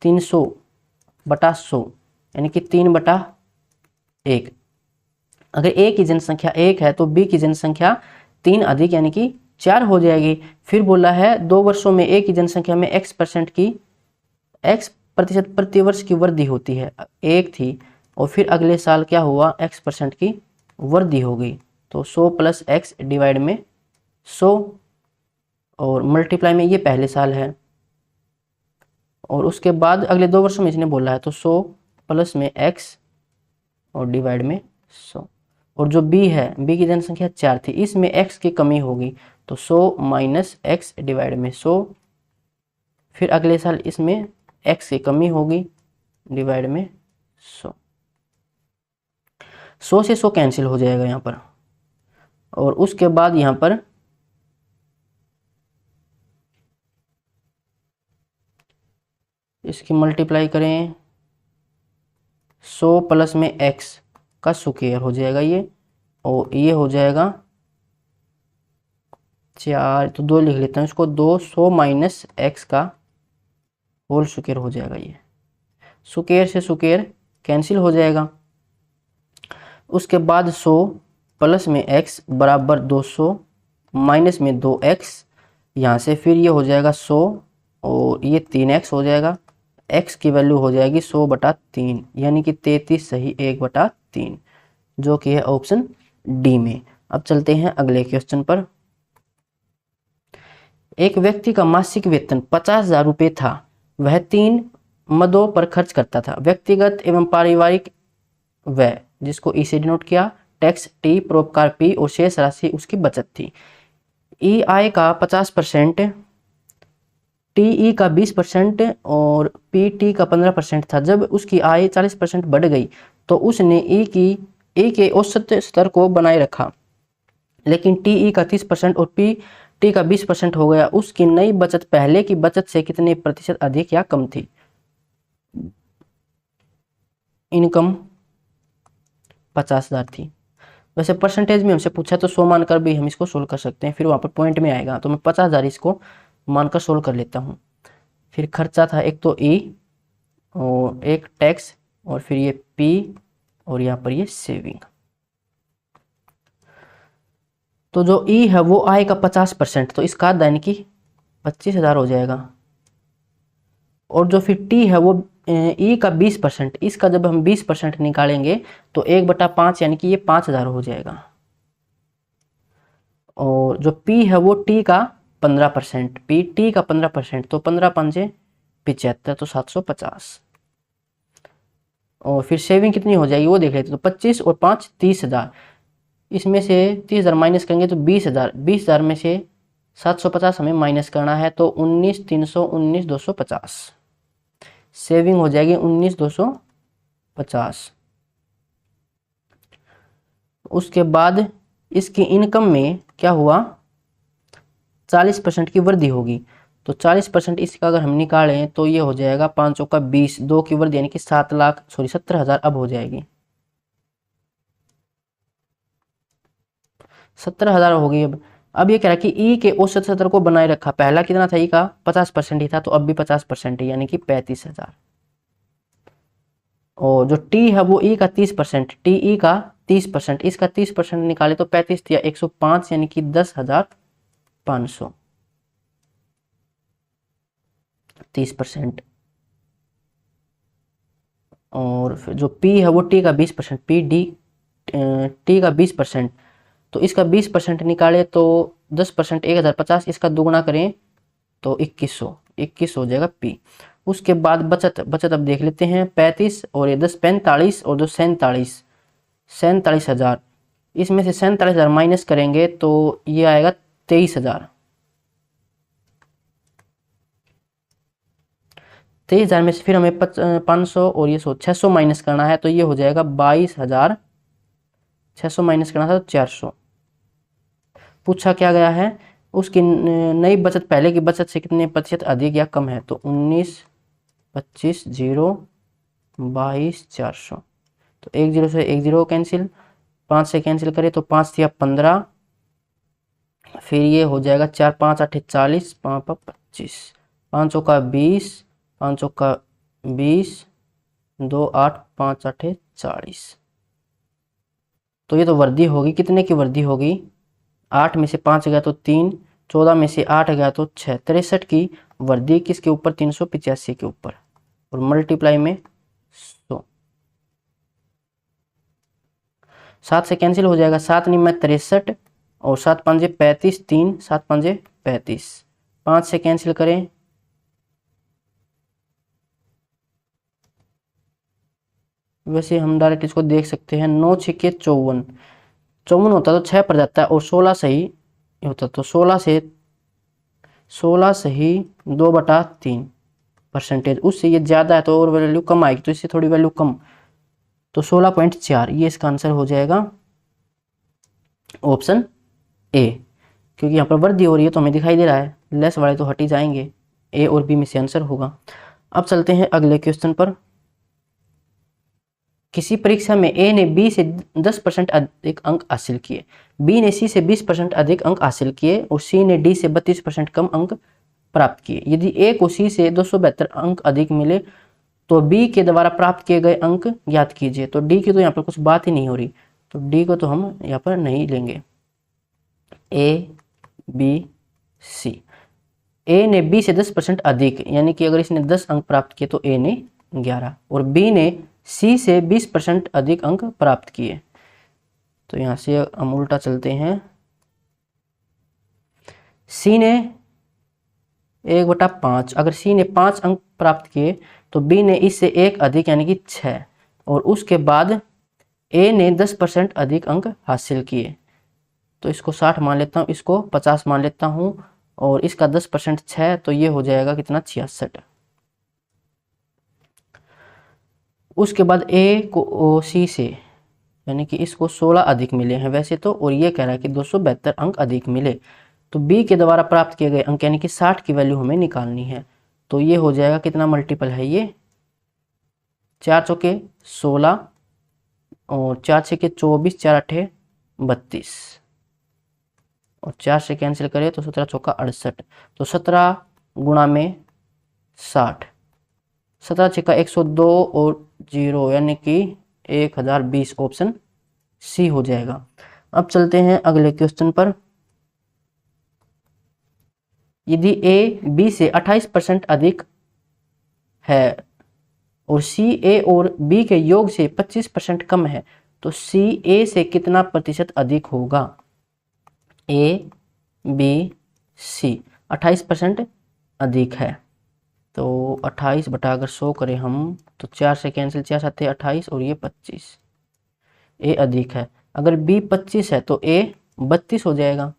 300/100 यानी कि 3/1। अगर ए की जनसंख्या 1 है तो बी की जनसंख्या 3 अधिक यानी कि 4 हो जाएगी। फिर बोला है 2 वर्षों में ए की जनसंख्या में x% प्रति वर्ष की वृद्धि होती है। 1 थी और फिर अगले साल क्या हुआ, x% की वृद्धि हो गई, तो 100 + x डिवाइड में 100 और मल्टीप्लाई में ये पहले साल है, और उसके बाद अगले 2 वर्षों में इसने बोला है तो 100 प्लस में x और डिवाइड में 100। और जो b है, b की जनसंख्या 4 थी, इसमें x की कमी होगी तो 100 - x डिवाइड में 100। फिर अगले साल इसमें x की कमी होगी डिवाइड में 100। 100 से 100 कैंसिल हो जाएगा यहाँ पर, और उसके बाद यहाँ पर इसकी मल्टीप्लाई करें, 100 प्लस में x का स्क्वायर हो जाएगा ये, और ये हो जाएगा 4, तो 2 लिख लेता हूँ इसको, 200 माइनस x का होल स्क्वायर हो जाएगा। ये स्क्वायर से स्क्वायर कैंसिल हो जाएगा। उसके बाद 100 प्लस में x बराबर 200 माइनस में 2x, यहाँ से फिर ये हो जाएगा 100 और ये 3x हो जाएगा। x की वैल्यू हो जाएगी 100/3 यानी कि 33 सही 1/3, जो कि है ऑप्शन डी में। अब चलते हैं अगले क्वेश्चन पर। एक व्यक्ति का मासिक वेतन 50,000 रुपये था। वह 3 मदों पर खर्च करता था, व्यक्तिगत एवं पारिवारिक व्यय जिसको ई से डिनोट किया, टैक्स टी, परोपकार पी और शेष राशि उसकी बचत थी। ई आय का 50%, टीई का 20% और पीटी का 15% था। जब उसकी आय 40% बढ़ गई तो उसने ई के औसत स्तर को बनाए रखा, लेकिन टीई का 30% और पीटी का 20% हो गया। उसकी नई बचत पहले की बचत से कितने प्रतिशत अधिक या कम थी। इनकम 50,000 थी। वैसे परसेंटेज में हमसे पूछा तो 100 मानकर भी हम इसको सोल्व कर सकते हैं, फिर वहाँ पर पॉइंट में आएगा, तो मैं 50,000 इसको मानकर सोल्व कर लेता हूँ। फिर खर्चा था एक तो ई और एक टैक्स और फिर ये पी और यहाँ पर ये सेविंग। तो जो ई है वो आय का 50%, तो इसका यानी कि 25,000 हो जाएगा। और जो फिर टी है वो ई का 20%, इसका जब हम 20% निकालेंगे तो 1/5 यानी कि ये 5,000 हो जाएगा। और जो पी है वो टी का 15%, पी टी का 15%, तो 15 पंजे 75, तो 750। और फिर सेविंग कितनी हो जाएगी वो देख लेते, तो 25 और 5 30,000, इसमें से 30,000 माइनस करेंगे तो 20,000, 20,000 में से 750 हमें माइनस करना है, तो 19,300, 19,250 सेविंग हो जाएगी 19,250। उसके बाद इसकी इनकम में क्या हुआ, 40% की वृद्धि होगी, तो 40% इसका अगर हम निकालें तो ये हो जाएगा 5 का 20, 2 की वृद्धि यानी कि 70,000 अब हो जाएगी, 70,000 हो गई। अब ये कह रहा है कि ई के औसत सत्र को बनाए रखा, पहला कितना था ई का 50% ही था, तो अब भी 50% है यानी कि 35,000। और जो टी है वो ई का 30%, टी ई का 30%, इसका 30% निकाले तो 35 दिया 105 यानी कि 10,500, 30%। और फिर जो पी है वो टी का 20%, पी डी टी का 20%, तो इसका 20% निकाले तो 10% 1,050, इसका दुगुना करें तो 2100, 21 हो जाएगा पी। उसके बाद बचत अब देख लेते हैं, 35 और ये 10 45 और 2 47, 47,000, इसमें से 47,000 माइनस करेंगे तो ये आएगा 23,000, 23,000 में से फिर हमें 500 और ये 600 माइनस करना है, तो ये हो जाएगा 22,000, 600 माइनस करना था तो 400। पूछा क्या गया है, उसकी नई बचत पहले की बचत से कितने प्रतिशत अधिक या कम है, तो 19, 25, 0, 22, 400, तो 1 0 से 1 0 कैंसिल, 5 से कैंसिल करें तो 5 दिया 15, फिर ये हो जाएगा 4 5 8 40, 5 25, 5 का 20, 5 का 20, 2 8 5 8 40, तो ये तो वृद्धि होगी, कितने की वृद्धि होगी, 8 में से 5 गया तो 3, 14 में से 8 गया तो 6, 63 की वृद्धि किसके ऊपर, 385 के ऊपर, और मल्टीप्लाई में 100, 7 से कैंसिल हो जाएगा, 7 9 में 63 और 7 5 35, 3 7 5 35, 5 से कैंसिल करें वैसे हम डायरेक्ट इसको देख सकते हैं, 9 6 के 54, 54 होता तो 6 पर जाता है, और 16 सही होता तो 16 सही 2/3%, उससे ये ज़्यादा है तो और वैल्यू कम आएगी, तो इससे थोड़ी वैल्यू कम, तो 16.4, ये इसका आंसर हो जाएगा ऑप्शन ए, क्योंकि यहाँ पर वृद्धि हो रही है तो हमें दिखाई दे रहा है, लेस वाले तो हट ही जाएंगे, ए और बी में से आंसर होगा। अब चलते हैं अगले क्वेश्चन पर। किसी परीक्षा में ए ने बी से 10% अधिक अंक हासिल किए, बी ने सी से 20% अधिक अंक हासिल किए और सी ने डी से 32% कम अंक प्राप्त किए। यदि ए को सी से 272 अंक अधिक मिले तो बी के द्वारा प्राप्त किए गए अंक ज्ञात कीजिए। तो डी की तो यहाँ पर कुछ बात ही नहीं हो रही, तो डी को तो हम यहाँ पर नहीं लेंगे। ए बी सी, ए ने बी से 10% अधिक, यानी कि अगर इसने 10 अंक प्राप्त किए तो ए ने 11, और बी ने सी से 20% अधिक अंक प्राप्त किए। तो यहां से हम उल्टा चलते हैं, सी ने 1/5, अगर सी ने 5 अंक प्राप्त किए तो बी ने इससे 1 अधिक यानी कि 6, और उसके बाद ए ने 10% अधिक अंक हासिल किए। तो इसको 60 मान लेता हूँ, इसको 50 मान लेता हूँ, और इसका 10% 6, तो ये हो जाएगा कितना 66। उसके बाद ए को सी से यानी कि इसको 16 अधिक मिले हैं वैसे तो, और ये कह रहा है कि 272 अंक अधिक मिले, तो बी के द्वारा प्राप्त किए गए अंक यानी कि 60 की वैल्यू हमें निकालनी है। तो ये हो जाएगा कितना मल्टीपल है, ये 4 चौके 16 और 4 छके 24, 4 8 32, और 4 से कैंसिल करें तो 17 चौका 68, तो 17 गुणा में 60, 17 छक्का 102 और 0 यानी कि 1020, ऑप्शन सी हो जाएगा। अब चलते हैं अगले क्वेश्चन पर। यदि ए बी से 28% अधिक है और सी ए और बी के योग से 25% कम है तो सी ए से कितना प्रतिशत अधिक होगा, ए बी सी। 28% अधिक है। तो 28 बटा अगर 100 करें हम तो 4 से कैंसिल, 4 7 28 और ये 25, ए अधिक है। अगर बी 25 है तो ए 32 हो जाएगा।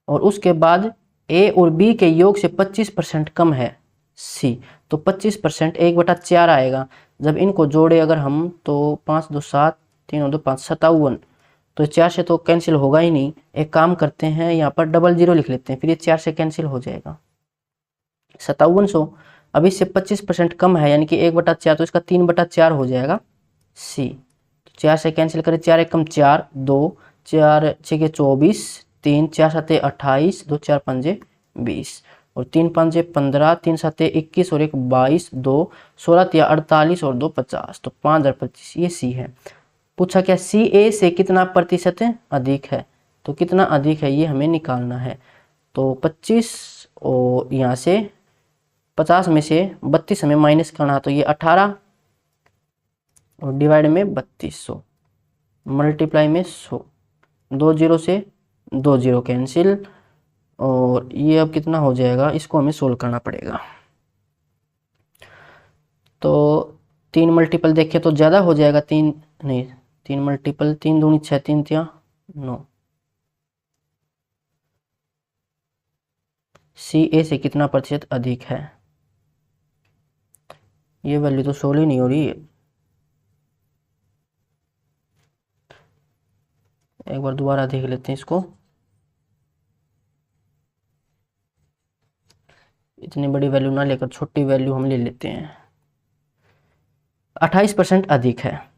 और उसके बाद ए और बी के योग से 25% कम है सी, तो 25% 1/4 आएगा। जब इनको जोड़े अगर हम तो 5 2 7, 3 2 5, 57। तो 4 से तो कैंसिल होगा ही नहीं। एक काम करते हैं, यहाँ पर डबल जीरो लिख लेते हैं, फिर ये 4 से कैंसिल हो जाएगा। 5700। अब इससे 25% कम है यानी कि 1/4, तो इसका 3/4 हो जाएगा सी। तो 4 से कैंसिल करें, 4 1 4, 2 4 6 24, 3 4 7 28, 2 4 5 20 और 3 5 15, 3 7 21 और 1 22, 2 16 48 और 2 50, तो 5025 ये सी है। पूछा क्या सी ए से कितना प्रतिशत अधिक है, तो कितना अधिक है ये हमें निकालना है। तो 25 और यहाँ से 50 में से 32 हमें माइनस करना, तो ये 18 और डिवाइड में 3200 मल्टीप्लाई में 100, 2 जीरो से 2 जीरो कैंसिल। और ये अब कितना हो जाएगा, इसको हमें सोल्व करना पड़ेगा। तो 3 मल्टीपल देखें तो ज़्यादा हो जाएगा, 3 नहीं 3 मल्टीपल, 3 दूनी 6, 3 तिया 9। सी ए से कितना प्रतिशत अधिक है, ये वैल्यू तो सोल्व ही नहीं हो रही है। एक बार दोबारा देख लेते हैं इसको। इतनी बड़ी वैल्यू ना लेकर छोटी वैल्यू हम ले लेते हैं। 28% अधिक है।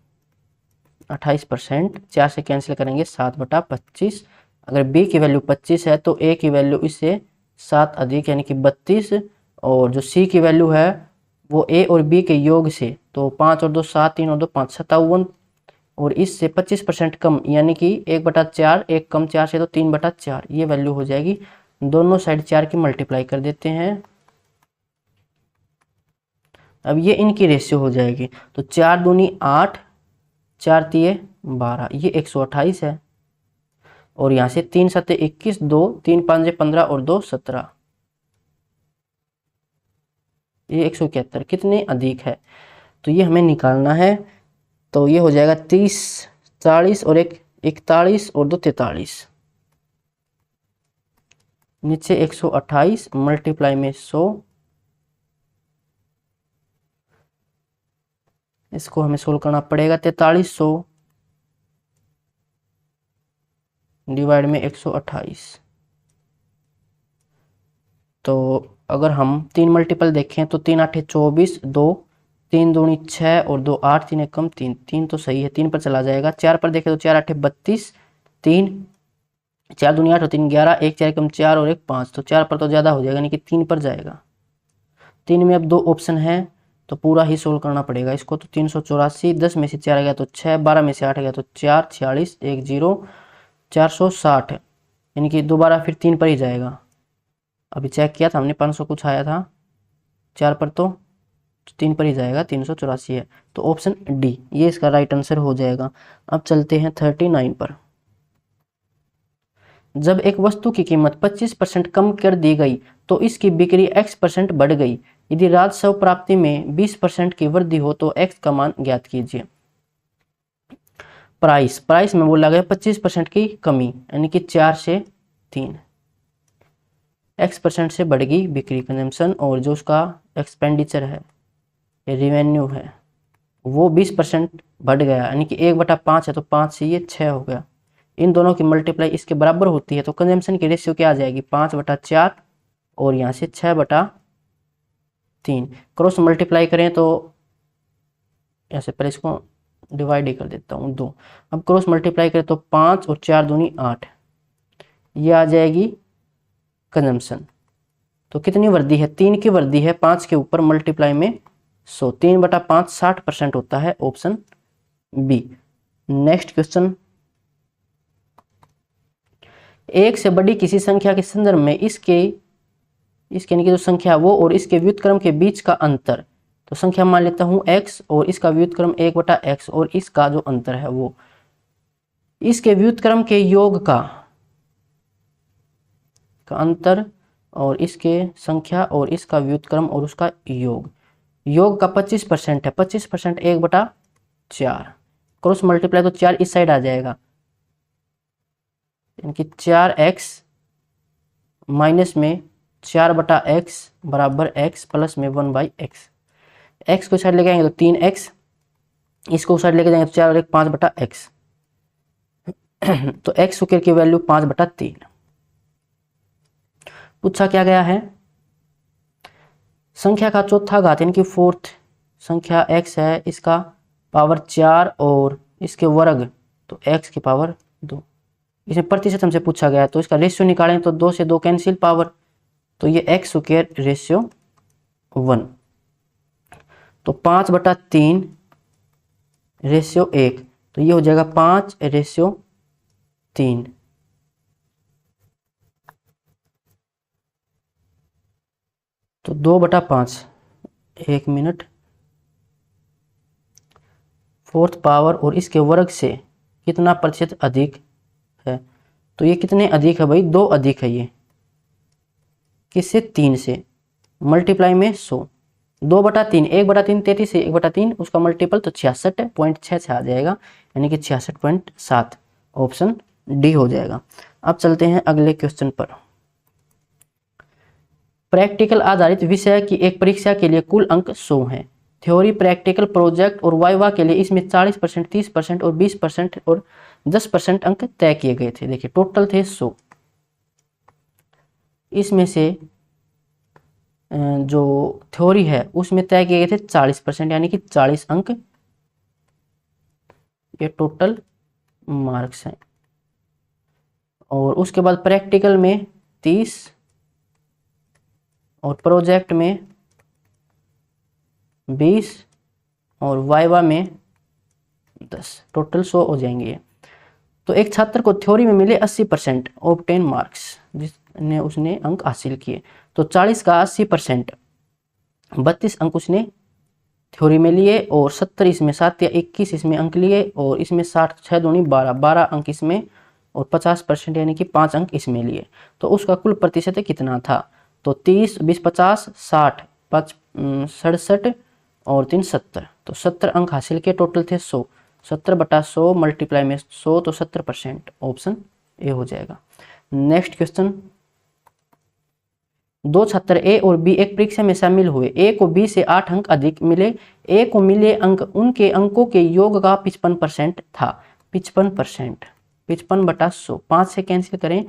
28%, 4 से कैंसिल करेंगे 7/25। अगर बी की वैल्यू 25 है तो ए की वैल्यू इससे 7 अधिक यानी कि 32। और जो सी की वैल्यू है वो ए और बी के योग से, तो 5 और 2 7, 3 और 2 5, 57 और इससे 25% कम यानी कि 1/4, एक कम 4 से तो 3/4 ये वैल्यू हो जाएगी। दोनों साइड 4 की मल्टीप्लाई कर देते हैं। अब ये इनकी रेशियो हो जाएगी, तो 4 दूनी 8, 4 तिये 12, ये 128 है। और यहाँ से 3 7 21, 2 3 5 15 और 2 17, ये 171 कितने अधिक है, तो ये हमें निकालना है। तो ये हो जाएगा 30 40 और 1 41 और 2 43, नीचे 128 मल्टीप्लाई में 100, इसको हमें सोल्व करना पड़ेगा। 4300 डिवाइड में 128। तो अगर हम 3 मल्टीपल देखें तो 3 8 24, 2 3 दूनी 6 और 2 8, 3 कम 3, 3 तो सही है, 3 पर चला जाएगा। 4 पर देखें तो 4 8 32, 3 4 दूनी 8 और 3 11, 1 4 कम 4 और 1 5, तो 4 पर तो ज़्यादा हो जाएगा यानी कि 3 पर जाएगा। 3 में अब 2 ऑप्शन है तो पूरा ही सोल्व करना पड़ेगा इसको। तो 384, 10 में से 4 गया तो 6, 12 में से 8 गया तो 4, 46 1 0, 460 यानी कि दोबारा फिर 3 पर ही जाएगा। अभी चेक किया था हमने 500 कुछ आया था, 4 पर तो 3 पर ही जाएगा, 384 है। तो ऑप्शन डी ये इसका राइट आंसर हो जाएगा। अब चलते हैं 39 पर। जब एक वस्तु की कीमत 25% कम कर दी गई तो इसकी बिक्री x% बढ़ गई। यदि राजस्व प्राप्ति में 20% की वृद्धि हो तो x का मान ज्ञात कीजिए। प्राइस में बोला गया 25% की कमी यानी कि 4 से 3, x% से बढ़ गई बिक्री कंजम्पशन, और जो उसका एक्सपेंडिचर है रेवेन्यू है वो 20% बढ़ गया यानी कि 1/5 है, तो 5 से ये 6 हो गया। इन दोनों की मल्टीप्लाई इसके बराबर होती है तो कंजम्पशन की रेशियो क्या आ जाएगी, 5/4 और यहाँ से 6/3। क्रॉस मल्टीप्लाई करें तो ऐसे पहले इसको डिवाइड ही कर देता हूँ 2। अब क्रॉस मल्टीप्लाई करें तो 5 और 4 दूनी 8, ये आ जाएगी कंजम्पशन। तो कितनी वृद्धि है, 3 की वृद्धि है 5 के ऊपर मल्टीप्लाई में 100, 3/5 60% होता है, ऑप्शन बी। नेक्स्ट क्वेश्चन, एक से बड़ी किसी संख्या के संदर्भ में इसके यानी कि जो संख्या वो और इसके व्युत्क्रम के बीच का अंतर, तो संख्या मान लेता हूं x और इसका व्युत्क्रम 1/x और इसका जो अंतर है वो इसके व्युत्क्रम के योग का अंतर और इसके संख्या और इसका व्युत्क्रम और उसका योग। योग का 25% है, 25% 1/4 क्रॉस मल्टीप्लाई तो 4 इस साइड आ जाएगा, यानी कि 4x माइनस में 4/x बराबर x प्लस में 1/x। x को साइड लेके आएंगे तो 3x, इसको साइड लेके जाएंगे तो 4 और 1 5/x। तो x स्क्वायर की वैल्यू 5/3। पूछा क्या गया है, संख्या का चौथा घात यानी कि फोर्थ संख्या x है, इसका पावर 4 और इसके वर्ग तो x की पावर 2। इसमें प्रतिशत हमसे पूछा गया है, तो इसका रेशियो निकालें तो 2 से 2 कैंसिल पावर, तो ये x स्क्वायर रेशियो 1, तो 5/3 रेशियो 1, तो ये हो जाएगा 5/3। तो 2/5, 1 मिनट, फोर्थ पावर और इसके वर्ग से कितना प्रतिशत अधिक है, तो ये कितने अधिक है भाई, 2 अधिक है ये, किससे 3 से, मल्टीप्लाई में 100, 2/3, 1/3 33 से 1/3 उसका मल्टीपल तो 66.6 आ जाएगा, यानी कि 66.7, ऑप्शन डी हो जाएगा। अब चलते हैं अगले क्वेश्चन पर। प्रैक्टिकल आधारित विषय की एक परीक्षा के लिए कुल अंक 100 हैं। थ्योरी, प्रैक्टिकल, प्रोजेक्ट और वाइवा के लिए इसमें 40%, 30% और 20% और 10% अंक तय किए गए थे। देखिए टोटल थे 100, इसमें से जो थ्योरी है उसमें तय किए गए थे 40%, यानी कि 40 अंक, ये टोटल मार्क्स हैं। और उसके बाद प्रैक्टिकल में 30 और प्रोजेक्ट में 20 और वाइवा में 10, टोटल 100 हो जाएंगे। तो एक छात्र को थ्योरी में मिले 80% ऑब्टेन मार्क्स, जिसने उसने अंक हासिल किए, तो 40 का 80%, 32 अंक उसने थ्योरी में लिए और 70 इसमें 7 या 21 इसमें अंक लिए और इसमें 60, 6 दूनी 12, 12 अंक इसमें और 50% यानी कि 5 अंक इसमें लिए। तो उसका कुल प्रतिशत कितना था, तो 30, 20, 50, 60, 5, 67 और 3 70, तो 70 अंक हासिल किए, टोटल थे 100, 70/100 मल्टीप्लाई में 100 तो 70%, ऑप्शन ए हो जाएगा। नेक्स्ट क्वेश्चन, दो छात्र ए और बी एक परीक्षा में शामिल हुए। ए को बी से 8 अंक अधिक मिले। ए को मिले अंक उनके अंकों के योग का 55% था। 55%, 55/100, 5 से कैंसिल करें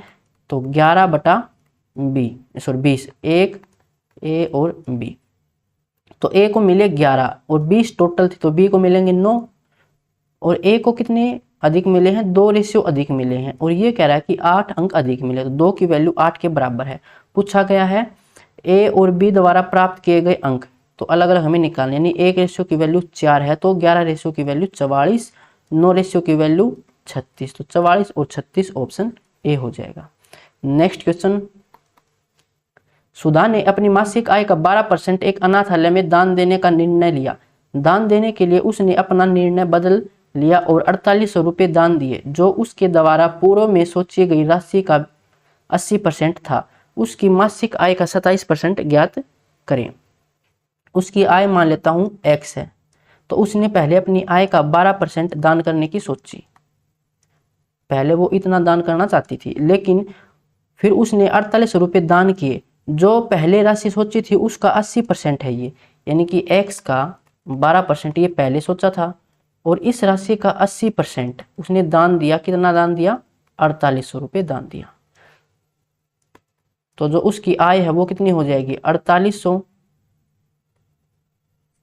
तो 11/20, 1 ए और बी, तो ए को मिले 11 और 20 टोटल थी, तो बी को मिलेंगे 9 और ए को कितने अधिक मिले हैं, 2 रेशियो अधिक मिले हैं, और ये कह रहा है कि 8 अंक अधिक मिले, तो 2 की वैल्यू 8 के बराबर है। पूछा गया है ए और बी द्वारा प्राप्त किए गए अंक, तो अलग अलग हमें निकालने, यानी 1 रेशियो की वैल्यू 4 है तो 11 रेशियो की वैल्यू 44, 9 रेशियो की वैल्यू 36, तो 44 और 36 ऑप्शन ए हो जाएगा। नेक्स्ट क्वेश्चन, सुधा ने अपनी मासिक आय का 12% एक अनाथालय में दान देने का निर्णय लिया। दान देने के लिए उसने अपना निर्णय बदल लिया और 4800 रुपये दान दिए, जो उसके द्वारा पूर्व में सोची गई राशि का 80% था। उसकी मासिक आय का 27% ज्ञात करें। उसकी आय मान लेता हूं x है, तो उसने पहले अपनी आय का 12% दान करने की सोची। पहले वो इतना दान करना चाहती थी, लेकिन फिर उसने 4800 रुपये दान किए। जो पहले राशि सोची थी उसका 80% है ये, यानी कि x का 12% ये पहले सोचा था और इस राशि का 80% उसने दान दिया। कितना दान दिया, 4800 रुपये दान दिया। तो जो उसकी आय है वो कितनी हो जाएगी, 4800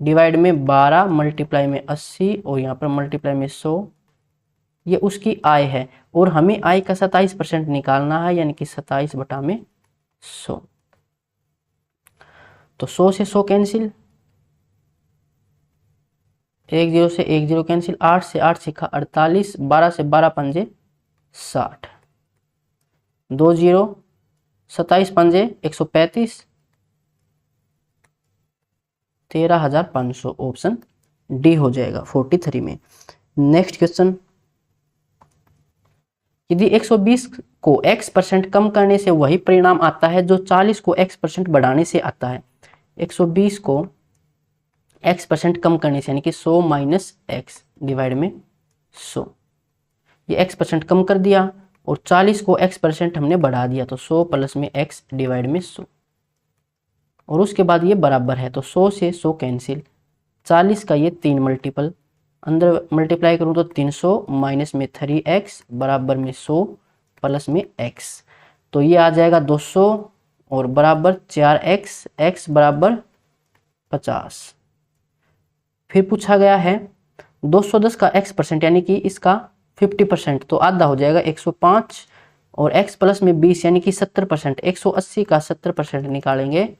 डिवाइड में 12 मल्टीप्लाई में 80 और यहाँ पर मल्टीप्लाई में 100, ये उसकी आय है और हमें आय का 27% निकालना है, यानी कि 27/100। तो 100 से 100 कैंसिल, 1 0 से 1 0 कैंसिल, 8 से 8 सिक्का 48, 12 से 12 पंजे 60, 2 0, 27 पंजे 135, 13,500, ऑप्शन डी हो जाएगा 43 में। नेक्स्ट क्वेश्चन, यदि 120 को x% कम करने से वही परिणाम आता है जो 40 को x% बढ़ाने से आता है। 120 को x% कम करने से यानी कि 100 माइनस x डिवाइड में 100, ये x% कम कर दिया और 40 को x% हमने बढ़ा दिया, तो 100 प्लस में x डिवाइड में 100, और उसके बाद ये बराबर है, तो 100 से 100 कैंसिल, 40 का ये 3 मल्टीपल, अंदर मल्टीप्लाई करूँ तो 300 माइनस में 3x बराबर में 100 प्लस में x, तो ये आ जाएगा 200 और बराबर 4x, x बराबर 50। फिर पूछा गया है 210 का x% यानी कि इसका 50%, तो आधा हो जाएगा 105 और x प्लस में 20 यानी कि 70%, 180 का 70% निकालेंगे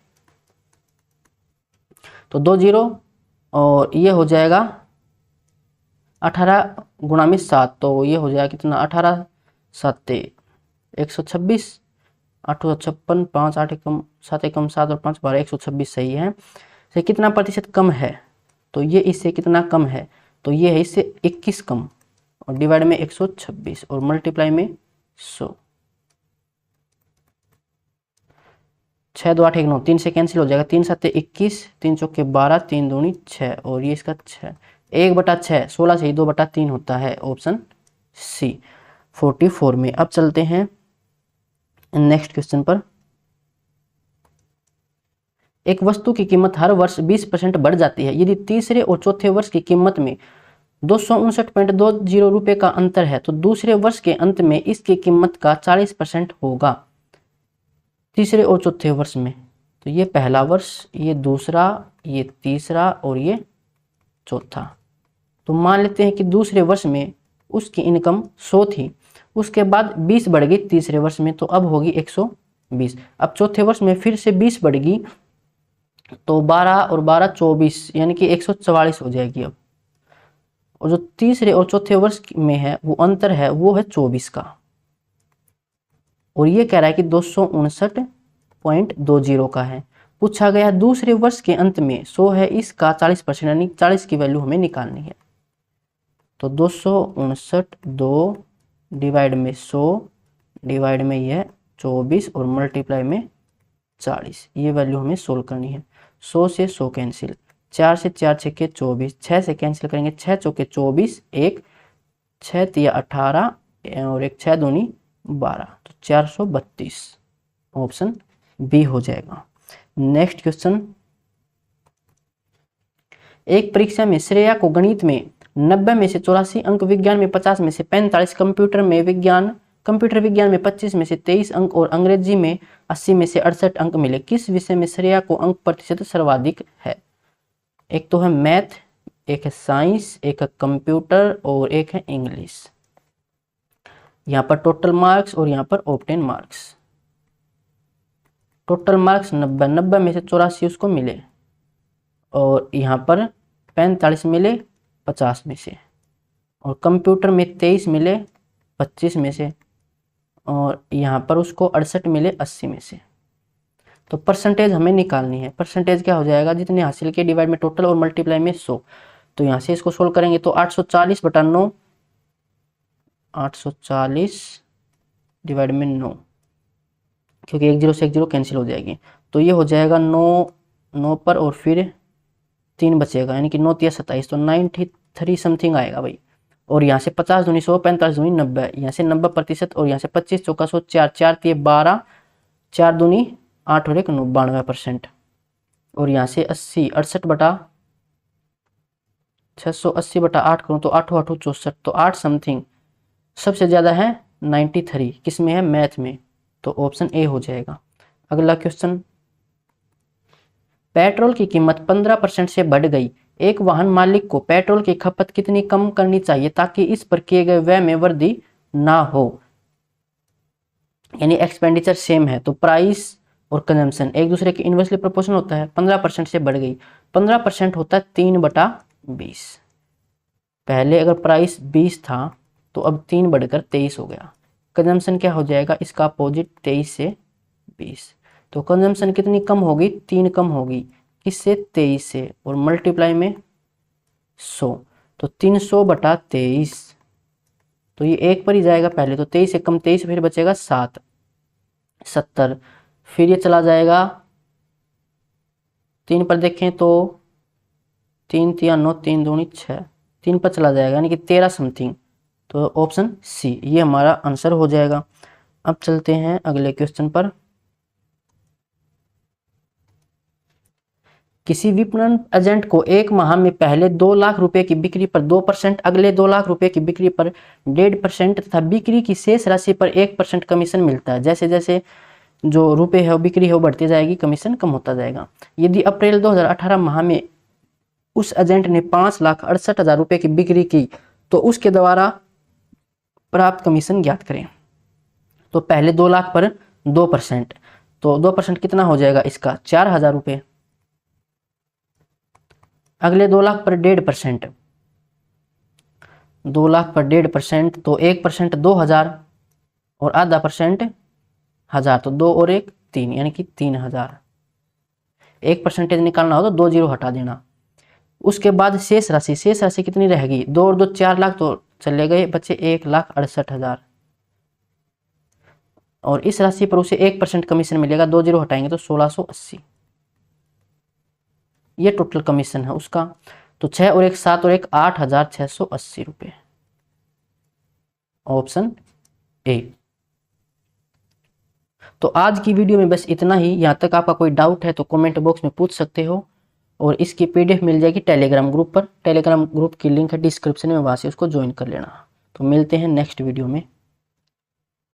तो 2 जीरो और ये हो जाएगा 18 गुणा में 7, तो ये हो जाएगा कितना 18 7 126, 856, 5 8 कम 7 कम 7 और 5 12, 126 सही है। से कितना प्रतिशत कम है, तो ये इससे कितना कम है, तो ये है इससे 21 कम और डिवाइड में 126 और मल्टीप्लाई में 100, 6 2 8 1 9, 3 से कैंसिल हो जाएगा, 3 7 21, 3 चौके 12, 3 दूनी 6 और ये इसका 6, 1/6, 16 से ही 2/3 होता है, ऑप्शन सी 44 में। अब चलते हैं नेक्स्ट क्वेश्चन पर। एक वस्तु की कीमत हर वर्ष 20% बढ़ जाती है। यदि तीसरे और चौथे वर्ष की कीमत में 259.20 रुपए का अंतर है तो दूसरे वर्ष के अंत में इसकी कीमत का 40% होगा। तीसरे और चौथे वर्ष में, तो ये पहला वर्ष, ये दूसरा, ये तीसरा और ये चौथा। तो मान लेते हैं कि दूसरे वर्ष में उसकी इनकम 100 थी, उसके बाद 20 बढ़ गई तीसरे वर्ष में, तो अब होगी 120। अब चौथे वर्ष में फिर से 20 बढ़ गई, तो 12 और 12 24 यानी कि 144 हो जाएगी अब। और जो तीसरे और चौथे वर्ष में है वो अंतर है, वो है 24 का, और ये कह रहा है कि 259.20 का है। पूछा गया दूसरे वर्ष के अंत में 100 है, इसका 40% यानी 40 की वैल्यू हमें निकालनी है। तो 259 डिवाइड में 100 डिवाइड में यह 24 और मल्टीप्लाई में 40, ये वैल्यू हमें सोल्व करनी है। 100 से 100 कैंसिल, 4 से 4 छक्के 24, 6 से कैंसिल करेंगे, 6 चौके 24, एक 6 तिया 18 और एक 6 दूनी 12, तो 432 ऑप्शन बी हो जाएगा। नेक्स्ट क्वेश्चन, एक परीक्षा में श्रेया को गणित में 90 में से 84 अंक, विज्ञान में 50 में से 45, कंप्यूटर विज्ञान में 25 में से 23 अंक और अंग्रेजी में 80 में से 68 अंक मिले। किस विषय में श्रेया को अंक प्रतिशत सर्वाधिक है? एक तो है मैथ, एक है साइंस, एक है कंप्यूटर और एक है इंग्लिश। यहाँ पर टोटल मार्क्स और यहाँ पर ऑब्टेन मार्क्स। टोटल मार्क्स 90 में से 84 उसको मिले और यहाँ पर 45 मिले 50 में से, और कंप्यूटर में 23 मिले 25 में से, और यहाँ पर उसको 68 मिले 80 में से। तो परसेंटेज हमें निकालनी है। परसेंटेज क्या हो जाएगा, जितने हासिल किए डिवाइड में टोटल और मल्टीप्लाई में 100। तो यहाँ से इसको सोल्व करेंगे तो 840/9, 840 डिवाइड में 9, क्योंकि 1 0 से 1 0 कैंसिल हो जाएगी, तो ये हो जाएगा 9 पर और फिर 3 बचेगा, यानी कि 9 3 27, तो 93 समथिंग आएगा भाई। और यहाँ से 50 दूनी 100, 45 दूनी 90, यहाँ से 90% और यहाँ से 25 चौका 100, 4 4 3 12, 4 दूनी 8 और 1 9, 92%। और यहाँ से 80 68/680/8 करूँ तो 8 8 64, तो 8 समथिंग। सबसे ज़्यादा है 93, किस में है, मैथ में, तो ऑप्शन ए हो जाएगा। अगला क्वेश्चन, पेट्रोल की कीमत 15% से बढ़ गई। एक वाहन मालिक को पेट्रोल की खपत कितनी कम करनी चाहिए ताकि इस पर किए गए व्यय में वृद्धि ना हो? यानी एक्सपेंडिचर सेम है तो प्राइस और कंजम्पशन एक दूसरे के इनवर्सली प्रोपोर्शनल होता है। 15% से बढ़ गई, 15% होता है 3/20। पहले अगर प्राइस 20 था तो अब 3 बढ़कर 23 हो गया। कंजम्पशन क्या हो जाएगा, इसका अपोजिट 23 से 20। तो कंजम्पशन कितनी कम होगी, 3 कम होगी, किससे, 23 से, और मल्टीप्लाई में 100, तो 300/23 तो ये 1 पर ही जाएगा पहले, तो 23 से कम 23, फिर बचेगा 7, 70, फिर ये चला जाएगा 3 पर देखें तो 3 3 9, 3 दूनी 6, 3 पर चला जाएगा यानी कि 13 समथिंग। तो ऑप्शन सी ये हमारा आंसर हो जाएगा। अब चलते हैं अगले क्वेश्चन पर। किसी विपणन एजेंट को 1 माह में पहले 2 लाख रुपए की बिक्री पर 2%, अगले 2 लाख रुपए की बिक्री पर 1.5% तथा बिक्री की शेष राशि पर 1% कमीशन मिलता है। जैसे जैसे जो रुपए है बिक्री है वो बढ़ती जाएगी, कमीशन कम होता जाएगा। यदि अप्रैल 2018 माह में उस एजेंट ने 5,68,000 रुपए की बिक्री की तो उसके द्वारा प्राप्त कमीशन ज्ञात करें। तो पहले 2 लाख पर 2%, तो 2% कितना हो जाएगा इसका 4,000 रुपये। अगले 2 लाख पर 1.5%, 2 लाख पर 1.5%, तो 1% 2,000 और आधा % 1,000, तो 2 और 1 3 यानी कि 3,000। 1% निकालना हो तो 2 जीरो हटा देना। उसके बाद शेष राशि कितनी रहेगी, 2 और 2 4 लाख, तो चले गए बच्चे 1,68,000 और इस राशि पर उसे 1% कमीशन मिलेगा, 2 जीरो हटाएंगे तो 1,680। ये टोटल कमीशन है उसका। तो 6 और 1 7 और 1 8,680 रुपये, ऑप्शन ए। तो आज की वीडियो में बस इतना ही। यहाँ तक आपका कोई डाउट है तो कमेंट बॉक्स में पूछ सकते हो और इसकी PDF मिल जाएगी टेलीग्राम ग्रुप पर। टेलीग्राम ग्रुप की लिंक है डिस्क्रिप्शन में, वहाँ से उसको ज्वाइन कर लेना। तो मिलते हैं नेक्स्ट वीडियो में।